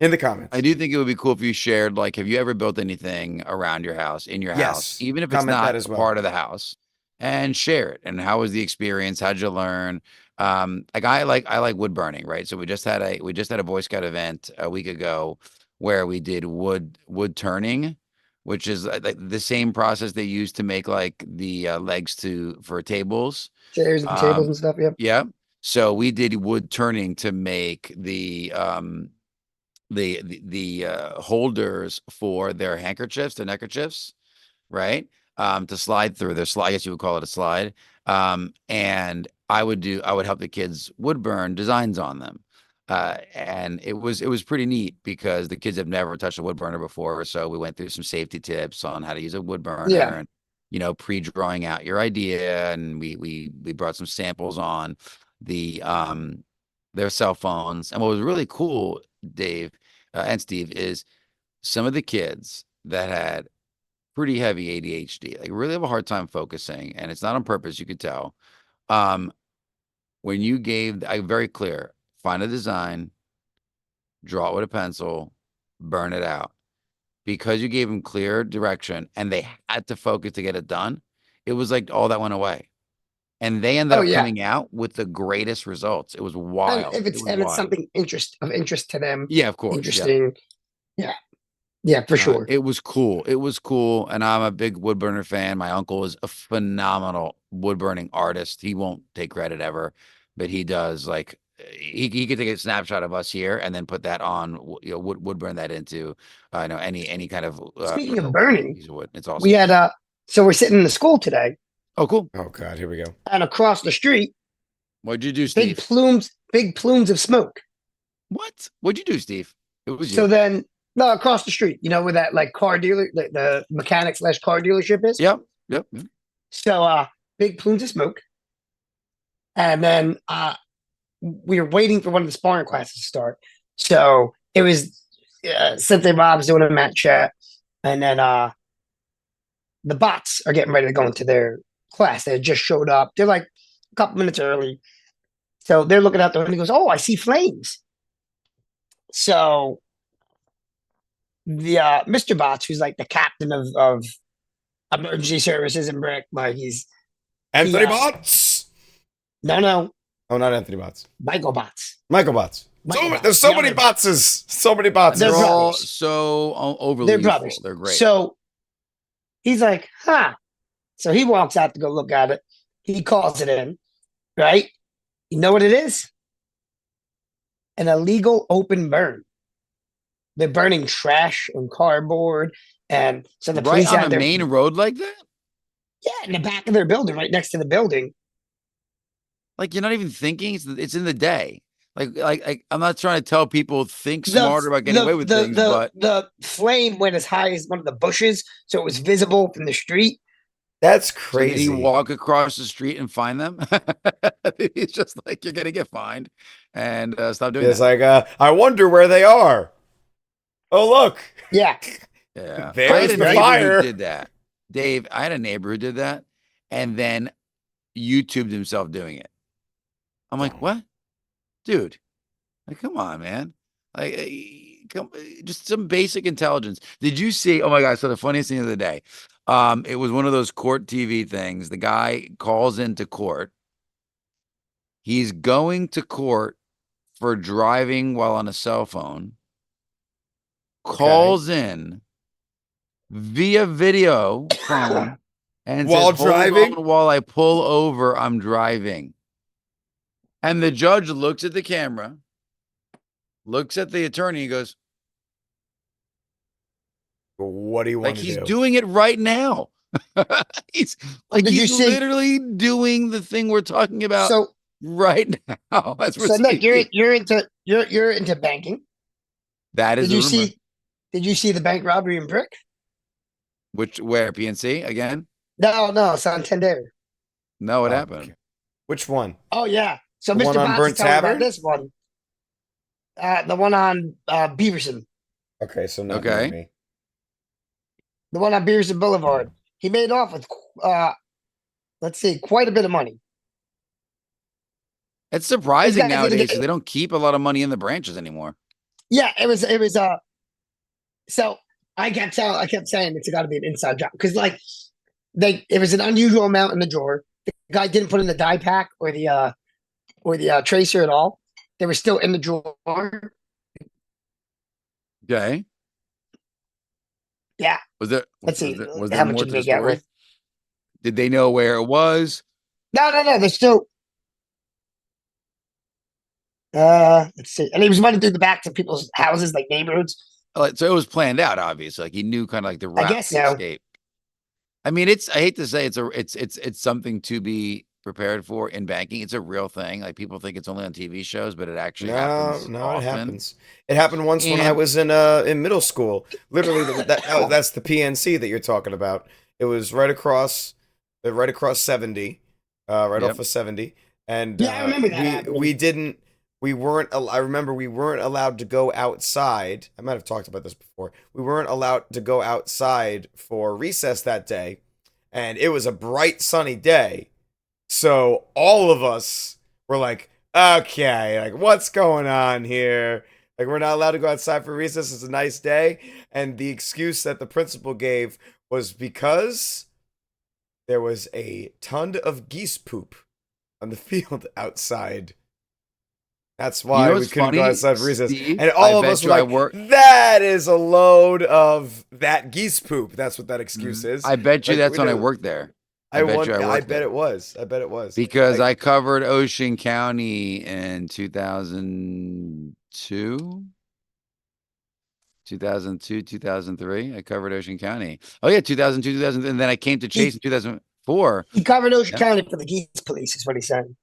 in the comments. I do think it would be cool if you shared, like, have you ever built anything around your house, in your Yes. house, even if it's Comment that not as a well. part of the house, and share it. And how was the experience? How'd you learn? I like wood burning, right? So we just had a Boy Scout event a week ago where we did wood turning, which is like the same process they use to make like the legs for tables. Chairs and tables Um, and stuff. Yep. Yeah. So we did wood turning to make the holders for their handkerchiefs, their neckerchiefs, right? to slide through their slide. I guess you would call it a slide. And I would help the kids wood burn designs on them. And it was pretty neat because the kids have never touched a wood burner before. So we went through some safety tips on how to use a wood burner Yeah. and, pre-drawing out your idea. And we brought some samples on the, their cell phones. And what was really cool, Dave, and Steve, is some of the kids that had pretty heavy ADHD, like really have a hard time focusing, and it's not on purpose, you could tell. When you gave, I very clear, find a design, draw it with a pencil, burn it out. Because you gave them clear direction and they had to focus to get it done, it was like all that went away. And they ended Oh, up yeah. coming out with the greatest results. It was And wild. if it's It was and it's wild. something of interest to them. Yeah, of course. Yeah. Interesting. Yeah, for sure. It was cool. It was cool. And I'm a big wood burner fan. My uncle is a phenomenal wood burning artist. He won't take credit ever, but he does. Like he could take a snapshot of us here and then put that on, wood burn that into, any kind of, Speaking of burning, piece of wood. It's awesome. we had so we're sitting in the school today, Oh, cool. Oh God, here we go. and across the street, What'd you do, Steve? big plumes of smoke. What? What'd you do, Steve? It was So you. then, no, across the street, where that like car dealer, the mechanic / car dealership is. Yep. So big plumes of smoke. And then we were waiting for one of the sparring classes to start. So it was Cynthia Bob's doing a mat chat, and then the bots are getting ready to go into their class. They had just showed up. They're like a couple minutes early. So they're looking out the window and he goes, "Oh, I see flames." So the Mr. Bots, who's like the captain of emergency services in Brick, like he's Anthony Yeah. Bots. no, Oh, not Anthony Bots. Michael Bots. Michael Bots. Michael Bots. There's so The many other- Botses. So many Botses. They're They're all brothers. so overly They're useful. brothers. They're great. So he's like, "Huh." So he walks out to go look at it. He calls it in, right? You know what it is? An illegal open burn. They're burning trash and cardboard, and so the right police on had a their main road like that? in the back of their building, right next to the building. Like you're not even thinking. It's in the day. Like I'm not trying to tell people think The- smarter about getting away with things, but the flame went as high as one of the bushes, so it was visible from the street. That's so did crazy. he walk across the street and find them? It's just like you're gonna get fined and stop doing It's that. like, I wonder where they are. Oh, look. Yeah, Yeah, There's I had a the neighbor fire. who did that. Dave, I had a neighbor who did that, and then YouTubed himself doing it. I'm like, what, dude? Like, come on, man. Like, just some basic intelligence. Did you see? Oh my God! So the funniest thing of the day, it was one of those court TV things. The guy calls into court. He's going to court for driving while on a cell phone. Calls in via video phone and While says, "Hold driving? on while I pull over, I'm driving." And the judge looks at the camera, looks at the attorney, and goes, What do you want like to he's do? doing it right now. He's like Did you he's see- literally doing the thing we're talking about so right now. That's so Nick, you're into banking. that is Did you the rumor. see? Did you see the bank robbery in Brick? Where PNC again? No, Santander. No, what Oh, happened? okay. Which one? Oh yeah. So The Mr. one on Bots Burnt is telling me Tavern? about this one. The one on Beaverson. Okay, so not Okay. near me. The one on Beaverson Boulevard. He made off with let's see, quite a bit of money. It's surprising guys didn't nowadays get- 'cause they don't keep a lot of money in the branches anymore. Yeah, it was so I kept saying it's gotta be an inside job. Because like it was an unusual amount in the drawer. The guy didn't put in the die pack or the tracer at all. They were still in the drawer. Okay. Yeah. Was there? Let's see, Was how there much more did to they the get story? with? Did they know where it was? No, they're still let's see. And he was running through the backs of people's houses, like neighborhoods. So it was planned out, obviously. Like he knew kind of like the I route guess to so. escape. I mean, I hate to say it's something to be prepared for in banking. It's a real thing. Like people think it's only on TV shows, but it actually No, happens no, it often. happens. It happened once when I And was in middle school. Literally, that's the PNC that you're talking about. It was right across 70, right yep. off of 70, and Yeah, I remember that happening. I remember we weren't allowed to go outside. I might have talked about this before. We weren't allowed to go outside for recess that day, and it was a bright sunny day. So all of us were like, okay, like what's going on here? Like we're not allowed to go outside for recess. It's a nice day. And the excuse that the principal gave was because there was a ton of geese poop on the field outside. That's You why know we what's couldn't go funny, outside for recess. Steve? And I all of bet us were you I like, work. that is a load of that geese poop. That's what that excuse is. I bet you Like, that's we when I didn't- worked there. I bet you I I worked bet there. it was. I bet it was. Because Like, I covered Ocean County in 2002, 2003. I covered Ocean County. Oh yeah, 2002, 2000, and then I came to Chase in 2004. He covered Ocean Yeah. County for the geese police, is what he's saying.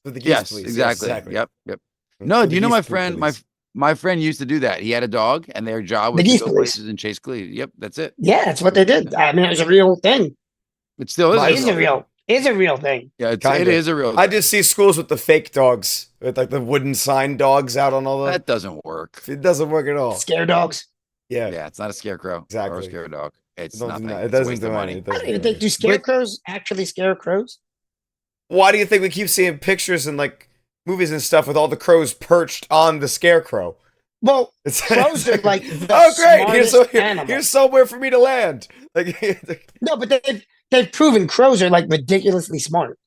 for the geese Yes, police. exactly. Yes, exactly. Yep, yep. No, For do the you know geese my poop friend? police. My friend used to do that. He had a dog, and their job The was to geese go police. places and chase glee. Yep, that's it. Yeah, that's what they did. I mean, it was a real thing. It still is. My- It is a real thing. Yeah, it Kinda. is a real. I thing. just see schools with the fake dogs, with like the wooden sign dogs out on all the. That doesn't work. It doesn't work at all. Scare dogs. Yeah, Yeah, it's not a scarecrow or Exactly. a scare dog. It's it don't nothing. do, it It's a doesn't waste do of any. money. It I doesn't don't even do think any. do scarecrows actually scare crows. Why do you think we keep seeing pictures in like movies and stuff with all the crows perched on the scarecrow? Well, It's crows are like the oh great, smartest animal. here's somewhere for me to land. Like, No, but they've proven crows are like ridiculously smart.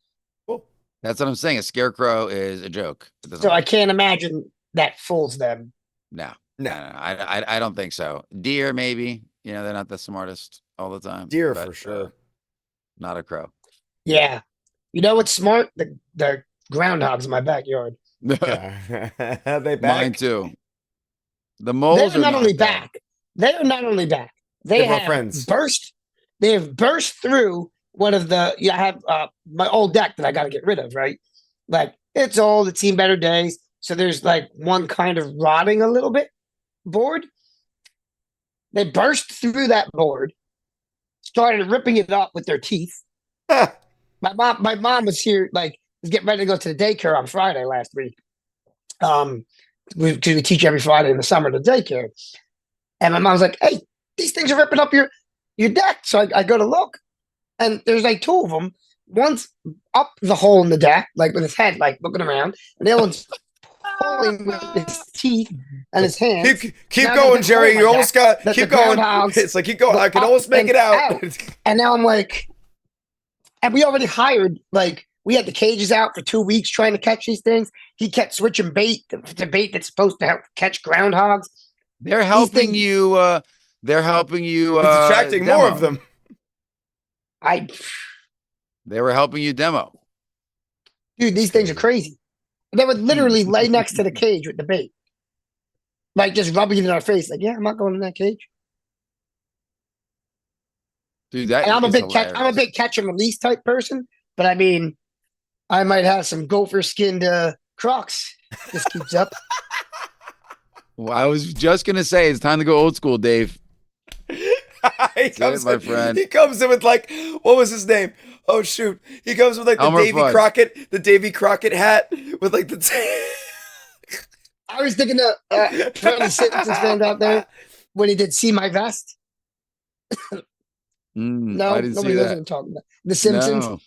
That's what I'm saying. A scarecrow is a joke. It doesn't So I work. can't imagine that fools them. No, No. I don't think so. Deer, maybe. You know, they're not the smartest all the time. Deer but, for sure. Not a crow. Yeah. You know what's smart? The groundhogs in my backyard. Yeah. They back. Mine too. The moles They're are not only though. back. They are not only back. They They're more have friends. burst. They have burst through one of the. Yeah, I have my old deck that I got to get rid of. Right, like it's old. It's seen better days. So there's like one kind of rotting a little bit board. They burst through that board, started ripping it up with their teeth. My mom was here, like was getting ready to go to the daycare on Friday last week. We teach every Friday in the summer to daycare, and my mom's like, "Hey, these things are ripping up your deck." So I go to look, and there's like two of them. One's up the hole in the deck, like with his head, like looking around, and the other one's pulling with his teeth and his hands. Keep Now going, that Jerry. the You almost got. that Keep the going. groundhogs It's like keep going. go I can up almost make and it out. And now I'm like, and we already hired, like, we had the cages out for 2 weeks trying to catch these things. He kept switching bait to bait that's supposed to help catch groundhogs. They're helping things- you. They're helping you. It's attracting more demo. of them. They were helping you demo. Dude, these things are crazy. They would literally lay next to the cage with the bait, like just rubbing it in our face. Like, yeah, I'm not going in that cage. Dude, that And I'm a is big hilarious. catch and release type person. But I mean, I might have some gopher skinned Crocs. This keeps up. Well, I was just gonna say it's time to go old school, Dave. He comes my in, friend. He comes in with like, what was his name? Oh shoot! He comes with like the Elmer Fudd. Davy Crockett hat with like the. I was thinking of for any Simpsons fans out there when he did "See My Vest." No, I didn't see nobody knows what that. I'm talking about. The Simpsons. No.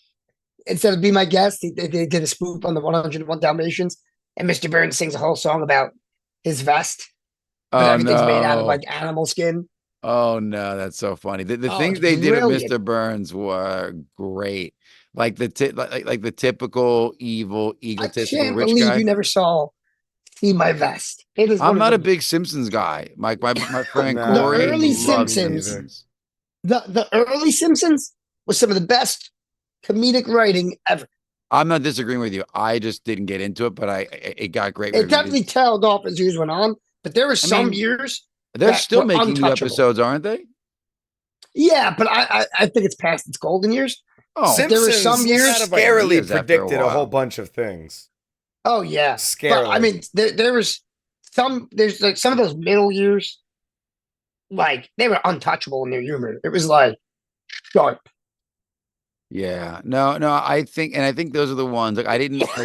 Instead of "Be My Guest," they did a spoof on the 101 Dalmatians, and Mr. Burns sings a whole song about his vest, but Oh everything's made out of no. like animal skin. Oh no, that's so funny. The Oh, things it's they did with brilliant. Mr. Burns were great. Like like the typical evil I egotistical can't rich believe guy. you never saw "See My Vest." It is. I'm one not a of the, big Simpsons guy. My friend No, Corey the early loves Simpsons. the early Simpsons was some of the best comedic writing ever. I'm not disagreeing with you. I just didn't get into it, but it got great It reviews. definitely tailed off as years went on, but there were some mean, years They're that still were making new untouchable. episodes, aren't they? Yeah, but I think it's past its golden years. Oh, There were Simpsons some years- Out of scarily ideas after a predicted a whole while. bunch of things. Oh yeah, but I Scarily. mean, there was some. There's like some of those middle years, like they were untouchable in their humor. It was like sharp. Yeah, no, I think those are the ones. Like, I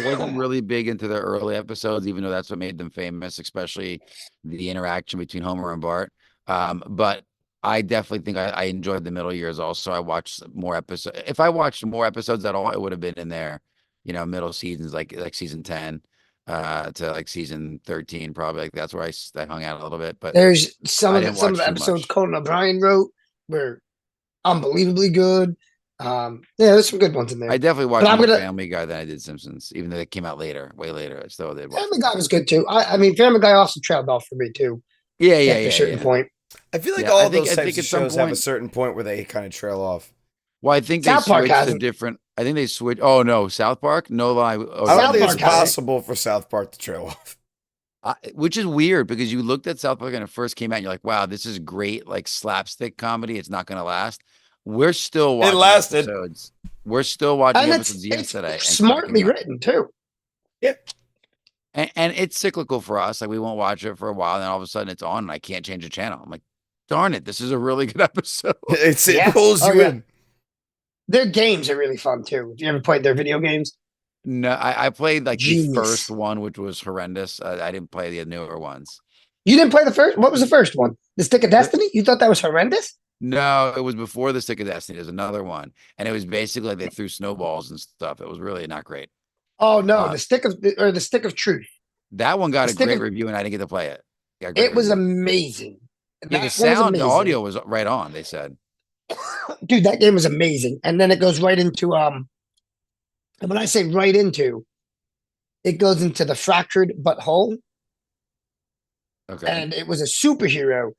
wasn't really big into the early episodes, even though that's what made them famous, especially the interaction between Homer and Bart. But I definitely think I enjoyed the middle years. Also, I watched more episodes. If I watched more episodes at all, it would have been in there, middle seasons, like season 10, to like season 13, probably. Like that's where I hung out a little bit. But There's I didn't some of watch the too episodes much. Conan O'Brien wrote were unbelievably good. Yeah, there's some good ones in I there. definitely But watched I'm more gonna Family Guy than I did Simpsons, even though they came out later, way later. I still did watch Family them. Guy was good too. I mean, Family Guy also trailed off for me too Yeah, after a certain point. I feel like Yeah, all those I types think of at some shows have a point. certain point where they kind of trail off. Well, I think they South Park switched to hasn't. different. I think they switched. Oh no, South Park. No lie. I don't South think it's Park has it. possible for South Park to trail off. Which is weird because you looked at South Park when it first came out, and you're like, "Wow, this is great, like slapstick comedy. It's not going to last." We're still watching lasted. episodes. We're still watching And episodes it's yesterday and smartly cracking up. written too. Yeah. And it's cyclical for us. Like we won't watch it for a while, and then all of a sudden it's on, and I can't change the channel. I'm like, darn it, this is a really good episode. It Yeah. pulls Oh, you yeah. in. Their games are really fun too. Have you ever played their video games? No, I played like the Genius. first one, which was horrendous. I didn't play the newer ones. You didn't play the first. What was the first one? The Stick of Destiny. You thought that was horrendous? No, it was before the Stick of Destiny. There's another one, and it was basically like they threw snowballs and stuff. It was really not great. Oh no, Uh, the Stick of Truth. That one got The a Stick great of- review, and I didn't get to play it. Got a great It was review. amazing. Yeah, That the one was sound, the amazing. audio was right on. They said, Dude, that game was amazing. And then it goes right into and when I say right into, it goes into the fractured but whole. "Okay, And it was a superhero.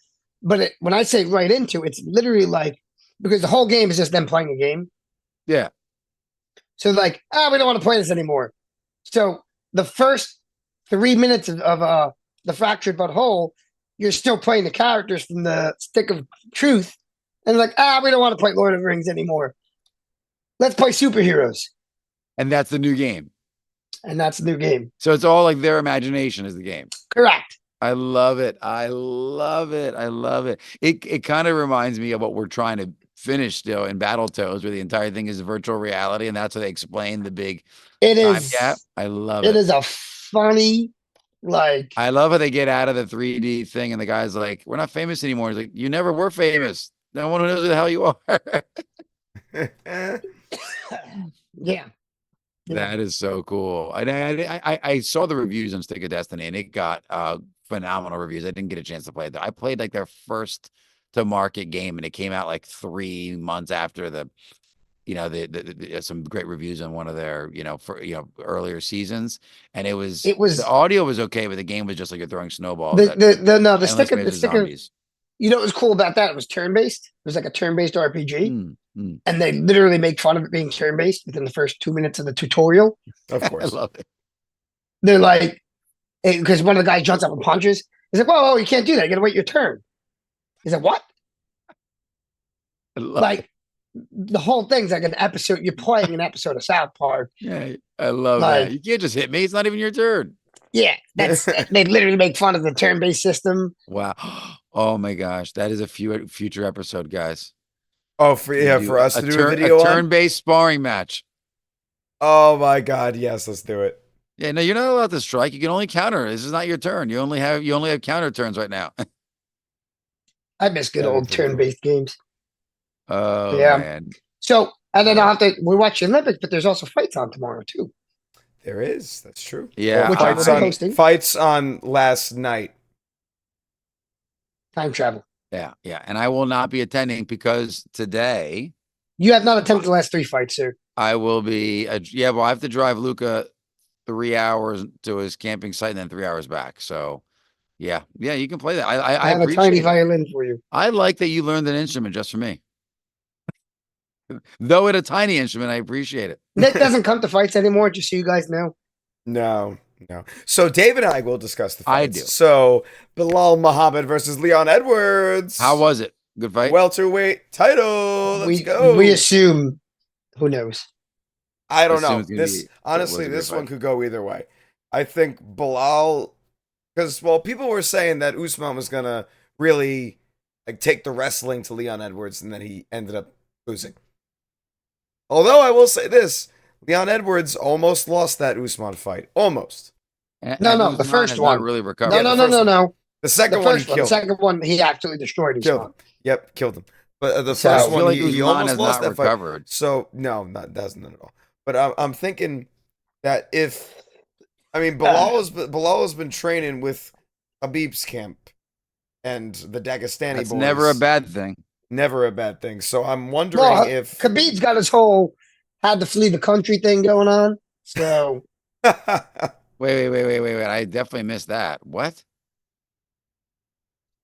But when I say right into, it's literally like because the whole game is just them playing a game. yeah, So like, we don't want to play this anymore. So the first 3 minutes of the fractured but whole, you're still playing the characters from the Stick of Truth, and like, we don't want to play Lord of the Rings anymore. Let's play superheroes, and that's the new game. and that's the new game. So it's all like their imagination is the game. Correct. I love it. I love it. I love it. It kind of reminds me of what we're trying to finish still in Battletoads, where the entire thing is virtual reality, and that's how they explain the big It time is. gap. I love It it. is a funny, like, I love how they get out of the 3D thing, and the guy's like, "We're not famous anymore." He's like, "You never were famous. No one who knows who the hell you are." yeah. That is so cool. I saw the reviews on Stick of Destiny, and it got phenomenal reviews. I didn't get a chance to play it. I played like their first to market game, and it came out like 3 months after the some great reviews on one of their earlier seasons, and It was the audio was okay, but the game was just like you're throwing snowballs the at the no the endless stick of waves of zombies. you know what was cool about that? It was turn based. It was like a turn based RPG. Mm, mm. And they literally make fun of it being turn based within the first 2 minutes of the tutorial. Of I course. love it. They're like, because one of the guys jumps up and punches. He's like, whoa, you can't do that. You gotta wait your turn. He's like, what? I love it. Like, the whole thing's like an episode. You're playing an episode of South Park. Yeah, I love Like- that. You can't just hit me. It's not even your turn. Yeah, they literally make fun of the turn based system. Wow. Oh my gosh. That is a future episode, guys. Oh, for Do us to do a video on. turn-based sparring match. Oh my God, yes, let's do it. Yeah, no, you're not allowed to strike. You can only counter. This is not your turn. You only have counter turns right now. I miss good Yeah, old that's pretty turn based games. Oh Yeah. man. So, and then we watch the Olympics, but there's also fights on tomorrow too. There is. That's true. Yeah. Which I fights will be on hosting. fights on last night. Time travel. Yeah, yeah. And I will not be attending because today You have not attended the last 3 fights, sir. I will be well, I have to drive Luca 3 hours to his camping site and then 3 hours back. So yeah, you can play that. I have a appreciate tiny it. violin for you. I like that you learned an instrument just for me. Though it's a tiny instrument, I appreciate it. Nick doesn't come to fights anymore, just so you guys know. No. So David and I will discuss the I fights. do. So Bilal Muhammad versus Leon Edwards. How was it? Good fight. welterweight title. Let's go. We assume. Who knows? I don't Assume know. it's gonna This be- honestly, was a great this one fight. could go either way. I think Bilal, because people were saying that Usman was gonna really like take the wrestling to Leon Edwards, and then he ended up losing. Although I will say this, Leon Edwards almost lost that Usman fight. Almost. No, And no, the Usman first has one. not really No, recovered. Yeah, no, the no, first no, one. no. The The second one he first one. The killed. second one, he absolutely destroyed Killed Usman. him. Yep, killed him. But the So- first I feel one, like he Usman almost has lost not that fight. recovered. So no, not doesn't at all. But I'm thinking that if Bilal has been training with Habib's camp and the Dagestani That's boys. never a bad thing. Never a bad thing. So I'm wondering No, if Khabib's got his whole had to flee the country thing going on. So Wait. I definitely missed that. What?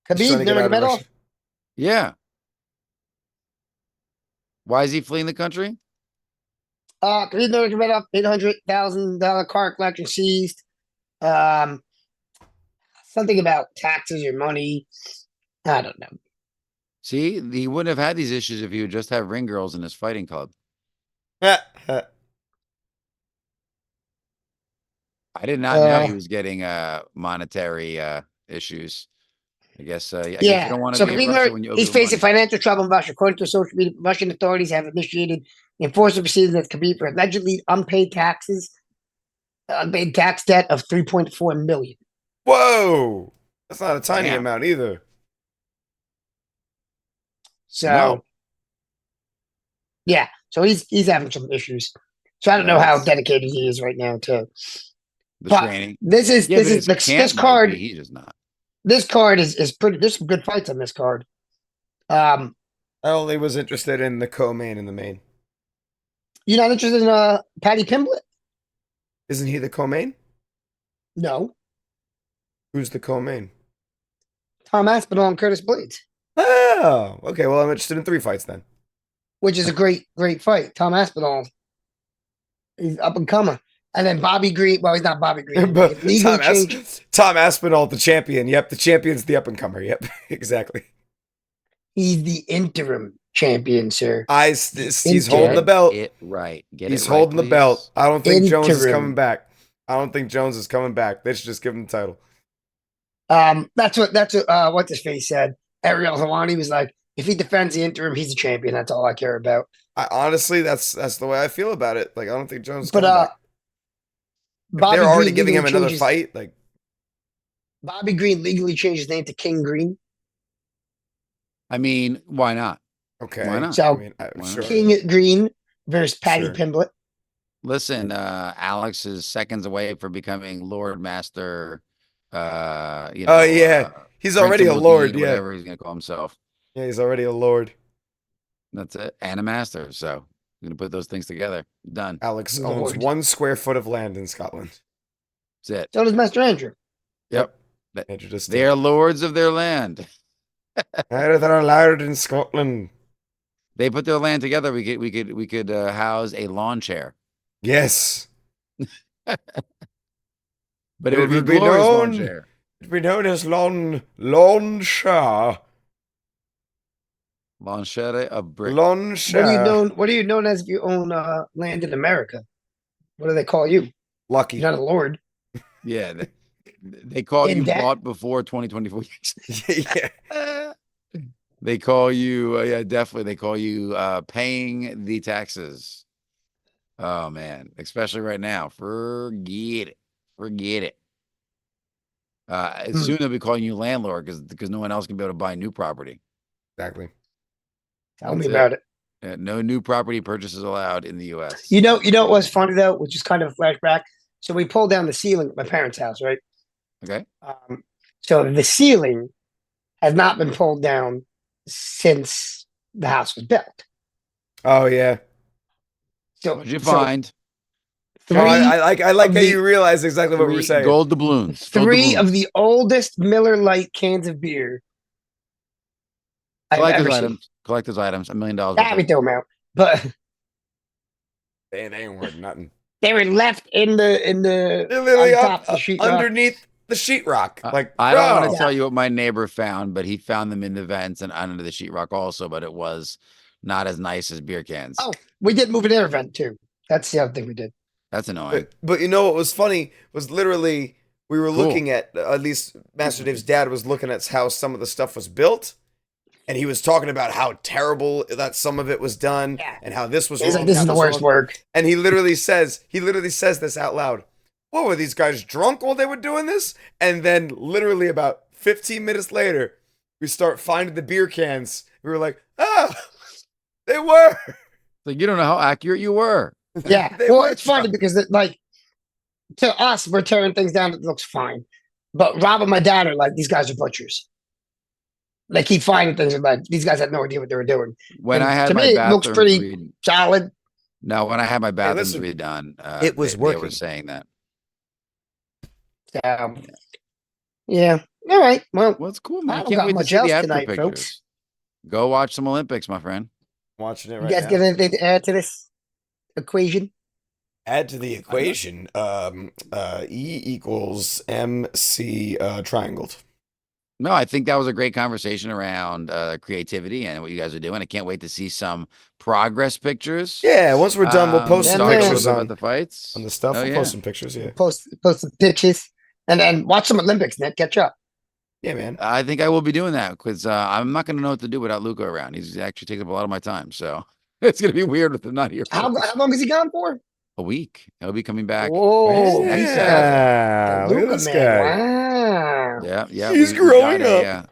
he's trying Khabib to get out of Nurmagomedov. Russia. Yeah. Why is he fleeing the country? Khabib Nurmagomedov, $800,000 car collection seized. Something about taxes or money. I don't know. See, he wouldn't have had these issues if he would just have ring girls in his fighting club. I did not know he was getting monetary issues. I guess I guess you don't want to So be in Khabib Russia when you owe he's people facing money. financial trouble in Russia. According to social media, Russian authorities have initiated enforcement proceedings against Khabib for allegedly unpaid tax debt of 3.4 million. Whoa. That's not a tiny Damn. amount either. So No. yeah, so he's having some issues. So I don't know how Nice. dedicated he is right now to The but training. This is Yeah, this but is his this camp might card. be, he's just not. This card is pretty. There's some good fights on this card. I only was interested in the co-main and the main. You're not interested in Paddy Pimblett? Isn't he the co-main? No, Who's the co-main? Tom Aspinall and Curtis Blades, Oh, okay. Well, I'm interested in 3 fights then. which is a great fight. Tom Aspinall, he's up and comer, and then Bobby Green. Well, he's not Bobby Green. But Legally changed. Tom Aspinall, the champion. Yep, the champion's the up and comer. Yep, exactly. He's the interim champion, sir. He's holding the belt. Get it right. Get He's it right, holding the please. belt. I don't think Jones is Interim. coming back. I don't think Jones is coming back. They should just give him the title. That's what what's his face said. Ariel Helwani was like, if he defends the interim, he's a champion. That's all I care about. I honestly, that's the way I feel about it. Like, I don't think Jones is But coming back. If Bobby they're already Green giving him legally another changed fight. Like, Bobby Green legally changed his name to King Green. I mean, why not? okay, Why not? So- I mean, Why not? sure. King Green versus Paddy Sure. Pimblett. Listen, Alex is seconds away from becoming Lord Master. Oh yeah, he's Prince already of a lord. Mudeed, Yeah, whatever he's gonna call himself. yeah, he's already a lord. That's it, and a master. So I'm gonna put those things together. Done. Alex Lord. owns 1 square foot of land in Scotland. That's it. So does Master Andrew. Yep. Andrew just They are lords of their land. They're lord in Scotland. They put their land together. We could house a lawn chair, Yes, but It it would be a would be glorious lawn known- chair. it'd be known as Lawn Shah. Lancetta of brick. Lawn Shah. What are you known as if you own land in America? What do they call you? Lucky. You're not a lord. Yeah, they call In you that- bought before 2024. Yeah. They call you, yeah, definitely. They call you paying the taxes. Oh man, especially right now. Forget it. Forget it. Soon they'll be calling you landlord because no one else can be able to buy new property. Exactly. Tell me That's it. about it. No new property purchases allowed in the U.S. You know what was funny though, which is kind of a flashback. So we pulled down the ceiling at my parents' house, right? Okay. So the ceiling has not been pulled down since the house was built. Oh yeah. So What'd you so find? three, Oh, I like of how the- you realize exactly what we were saying. Gold doubloons. Gold three doubloons. of the oldest Miller Lite cans of beer I've Collector's ever seen. items. Collector's items. $1 million. worth That of we throw them out, but They ain't worth nothing. they were left in the They're literally on top up, of the sheetrock. underneath the sheetrock. Like, I don't want bro. to tell you what my neighbor found, but he found them in the vents and under the sheetrock also, but it was not as nice as beer cans. Oh, we did move an air vent too. That's the other thing we did. That's annoying. But you know what was funny was literally we were Cool. looking at least Master Dave's dad was looking at how some of the stuff was built, and he was talking about how terrible that some of it was done, Yeah. and how this was He's wrong, like, this how is the was worst wrong. work. And he literally says this out loud. What were these guys drunk while they were doing this? And then literally about 15 minutes later, we start finding the beer cans. We were like, they were. Like, you don't know how accurate you were. Yeah. They Well, were it's funny drunk. because like to us, we're tearing things down that looks fine. But Rob and my dad are like, these guys are butchers. They keep finding things and like these guys had no idea what they were doing. When And I had to my me, it looks bathrooms pretty solid. no, when I had my bathrooms listen, redone, it was they were working. saying that. So, yeah. All right. Well, Well, it's cool, I man. I don't can't got wait to much see else the after tonight, pictures. folks. Go watch some Olympics, my friend. Watching it You right guys now. got anything to add to this equation? Add to the equation, E equals MC triangled. No, I think that was a great conversation around creativity and what you guys are doing. I can't wait to see some progress pictures. Yeah, once we're done, we'll post yeah, some talk a little pictures bit on about the fights. the stuff. Oh, We'll yeah. post some pictures, yeah. Post some pictures and then watch some Olympics, Nick. Catch up. Yeah, man. I think I will be doing that because I'm not going to know what to do without Luca around. He's actually taking up a lot of my time. So it's going to be weird with him not here. How long is he gone for? A week. He'll be coming back. Oh, next Yeah, look at Luca, this man. guy. Wow. Yeah, yeah. He's growing up.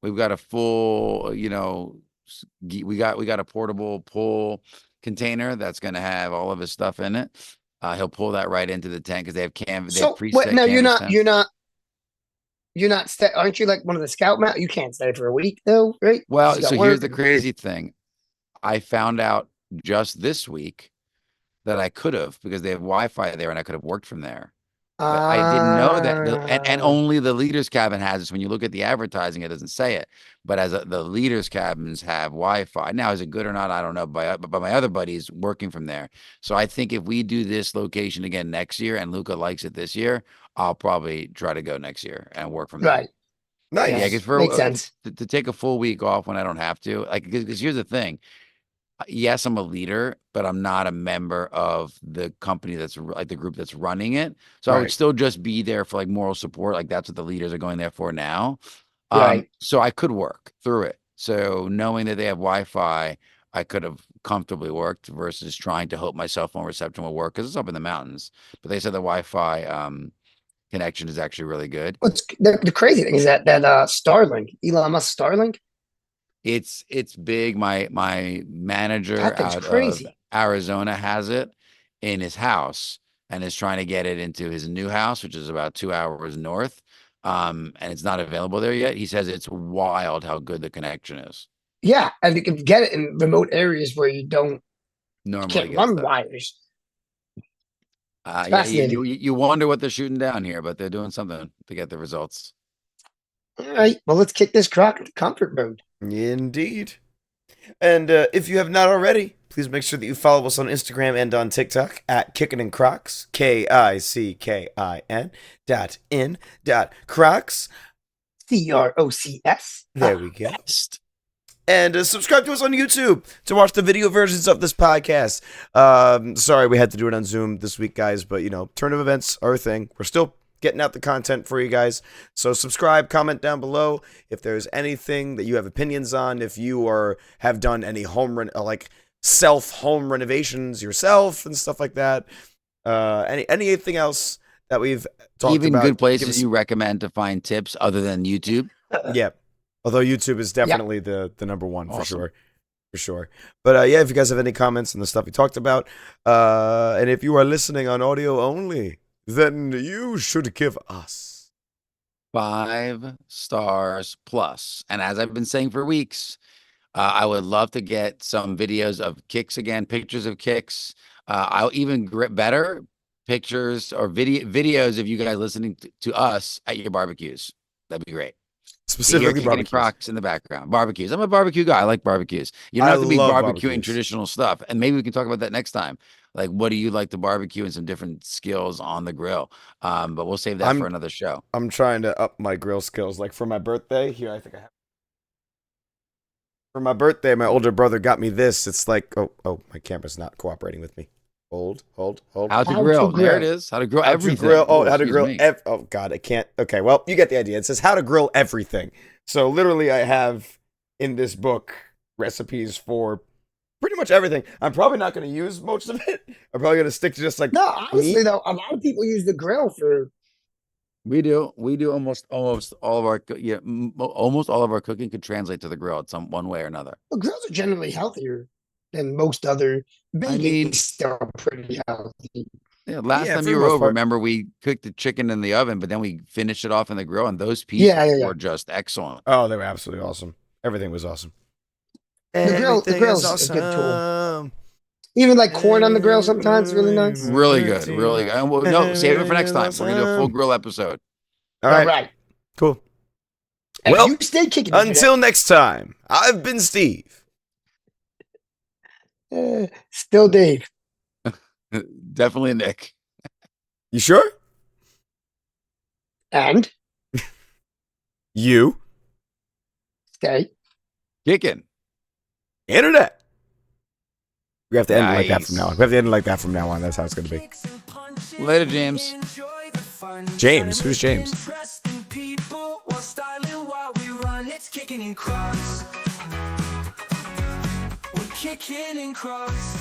We've got a full, we got a portable pull container that's going to have all of his stuff in it. He'll pull that right into the tent because they have canvas. They have So preset what? No, canvas tents. you're not. Aren't you like one of the scout mount? You can't stay for a week though, right? Well, You got so here's work the and- crazy thing. I found out just this week that I could have because they have Wi-Fi there and I could have worked from there. But I didn't know that, and only the leaders cabin has this. When you look at the advertising, it doesn't say it. But the leaders cabins have Wi-Fi. Now, is it good or not? I don't know. But my other buddy's working from there. So I think if we do this location again next year, and Luca likes it this year, I'll probably try to go next year and work from there. right. Nice. Yeah, because for Makes sense. to take a full week off when I don't have to, like, because here's the thing. Yes, I'm a leader, but I'm not a member of the company that's like the group that's running it. So I would Right. still just be there for like moral support. Like that's what the leaders are going there for now. Right. So I could work through it. So knowing that they have Wi-Fi, I could have comfortably worked versus trying to hope my cell phone reception will work because it's up in the mountains. But they said the Wi-Fi connection is actually really good. What's the crazy thing is that Starlink, Elon Musk Starlink, It's big. My manager that thing's out crazy. of Arizona has it in his house and is trying to get it into his new house, which is about 2 hours north. And it's not available there yet. He says it's wild how good the connection is. Yeah, and you can get it in remote areas where you Normally can't gets run that. wires. Yeah, fascinating. you wonder what they're shooting down here, but they're doing something to get the results. All right, well, let's kick this Croc into comfort mode. Indeed. And if you have not already, please make sure that you follow us on Instagram and on TikTok at Kickin and Crocs, KICKIN.in.Crocs. CROCS. There we go. And subscribe to us on YouTube to watch the video versions of this podcast. Sorry, we had to do it on Zoom this week, guys, but turn of events are a thing. We're still getting out the content for you guys. So subscribe, comment down below if there's anything that you have opinions on, if you have done any self-home renovations yourself and stuff like that. Anything else that we've talked Even about. good places you recommend to find tips other than YouTube. Yeah. Although YouTube is definitely the number one for sure. But yeah, if you guys have any comments on the stuff we talked about, and if you are listening on audio only, then you should give us 5 stars plus. And as I've been saying for weeks, I would love to get some videos of kicks again, pictures of kicks. I'll even better pictures or videos of you guys listening to us at your barbecues. That'd be great. specifically barbecues. Crocs in the background. Barbecues. I'm a barbecue guy. I like barbecues. You don't have to be love barbecuing barbecues. traditional stuff. And maybe we can talk about that next time. Like, what do you like to barbecue and some different skills on the grill? But we'll save that I'm- for another show. I'm trying to up my grill skills. Like for my birthday, here I think I have. For my birthday, my older brother got me this. It's like, oh, my camera's not cooperating with me. Hold. How to How to grill. There it grill. is. How to grill How everything. to grill. Oh, how to excuse grill. me. Oh God, I can't. Okay, well, you get the idea. It says how to grill everything. So literally, I have in this book recipes for pretty much everything. I'm probably not going to use most of it. I'm probably going to stick to just like No, honestly meat. though, a lot of people use the grill for. We do almost all of our almost all of our cooking could translate to the grill at some one way or another. Well, grills are generally healthier than most other. Bacon mean- is still pretty healthy. Yeah, last Yeah, time for you the were most over, part. remember we cooked the chicken in the oven, but then we finished it off in the grill, and those pieces Yeah. were just excellent. Oh, they were absolutely awesome. Everything was awesome. The grill's a good tool. Even like corn on the grill sometimes really nice. Really good, really good. And no, save it for next time. We're gonna do a full grill episode. All right, cool. And Well, you stay kicking. Until next time, I've been Steve. Still Dave. Definitely Nick. You sure? And You. stay. Kickin. Internet. We have to end it like that Nice. from now on. We have to end it like that from now on. That's how it's going to be. Kicks and punches, Later, James. enjoy the fun. James? Who's James? Interesting people while styling while we run. It's kicking in Crocs. We're kicking in Crocs.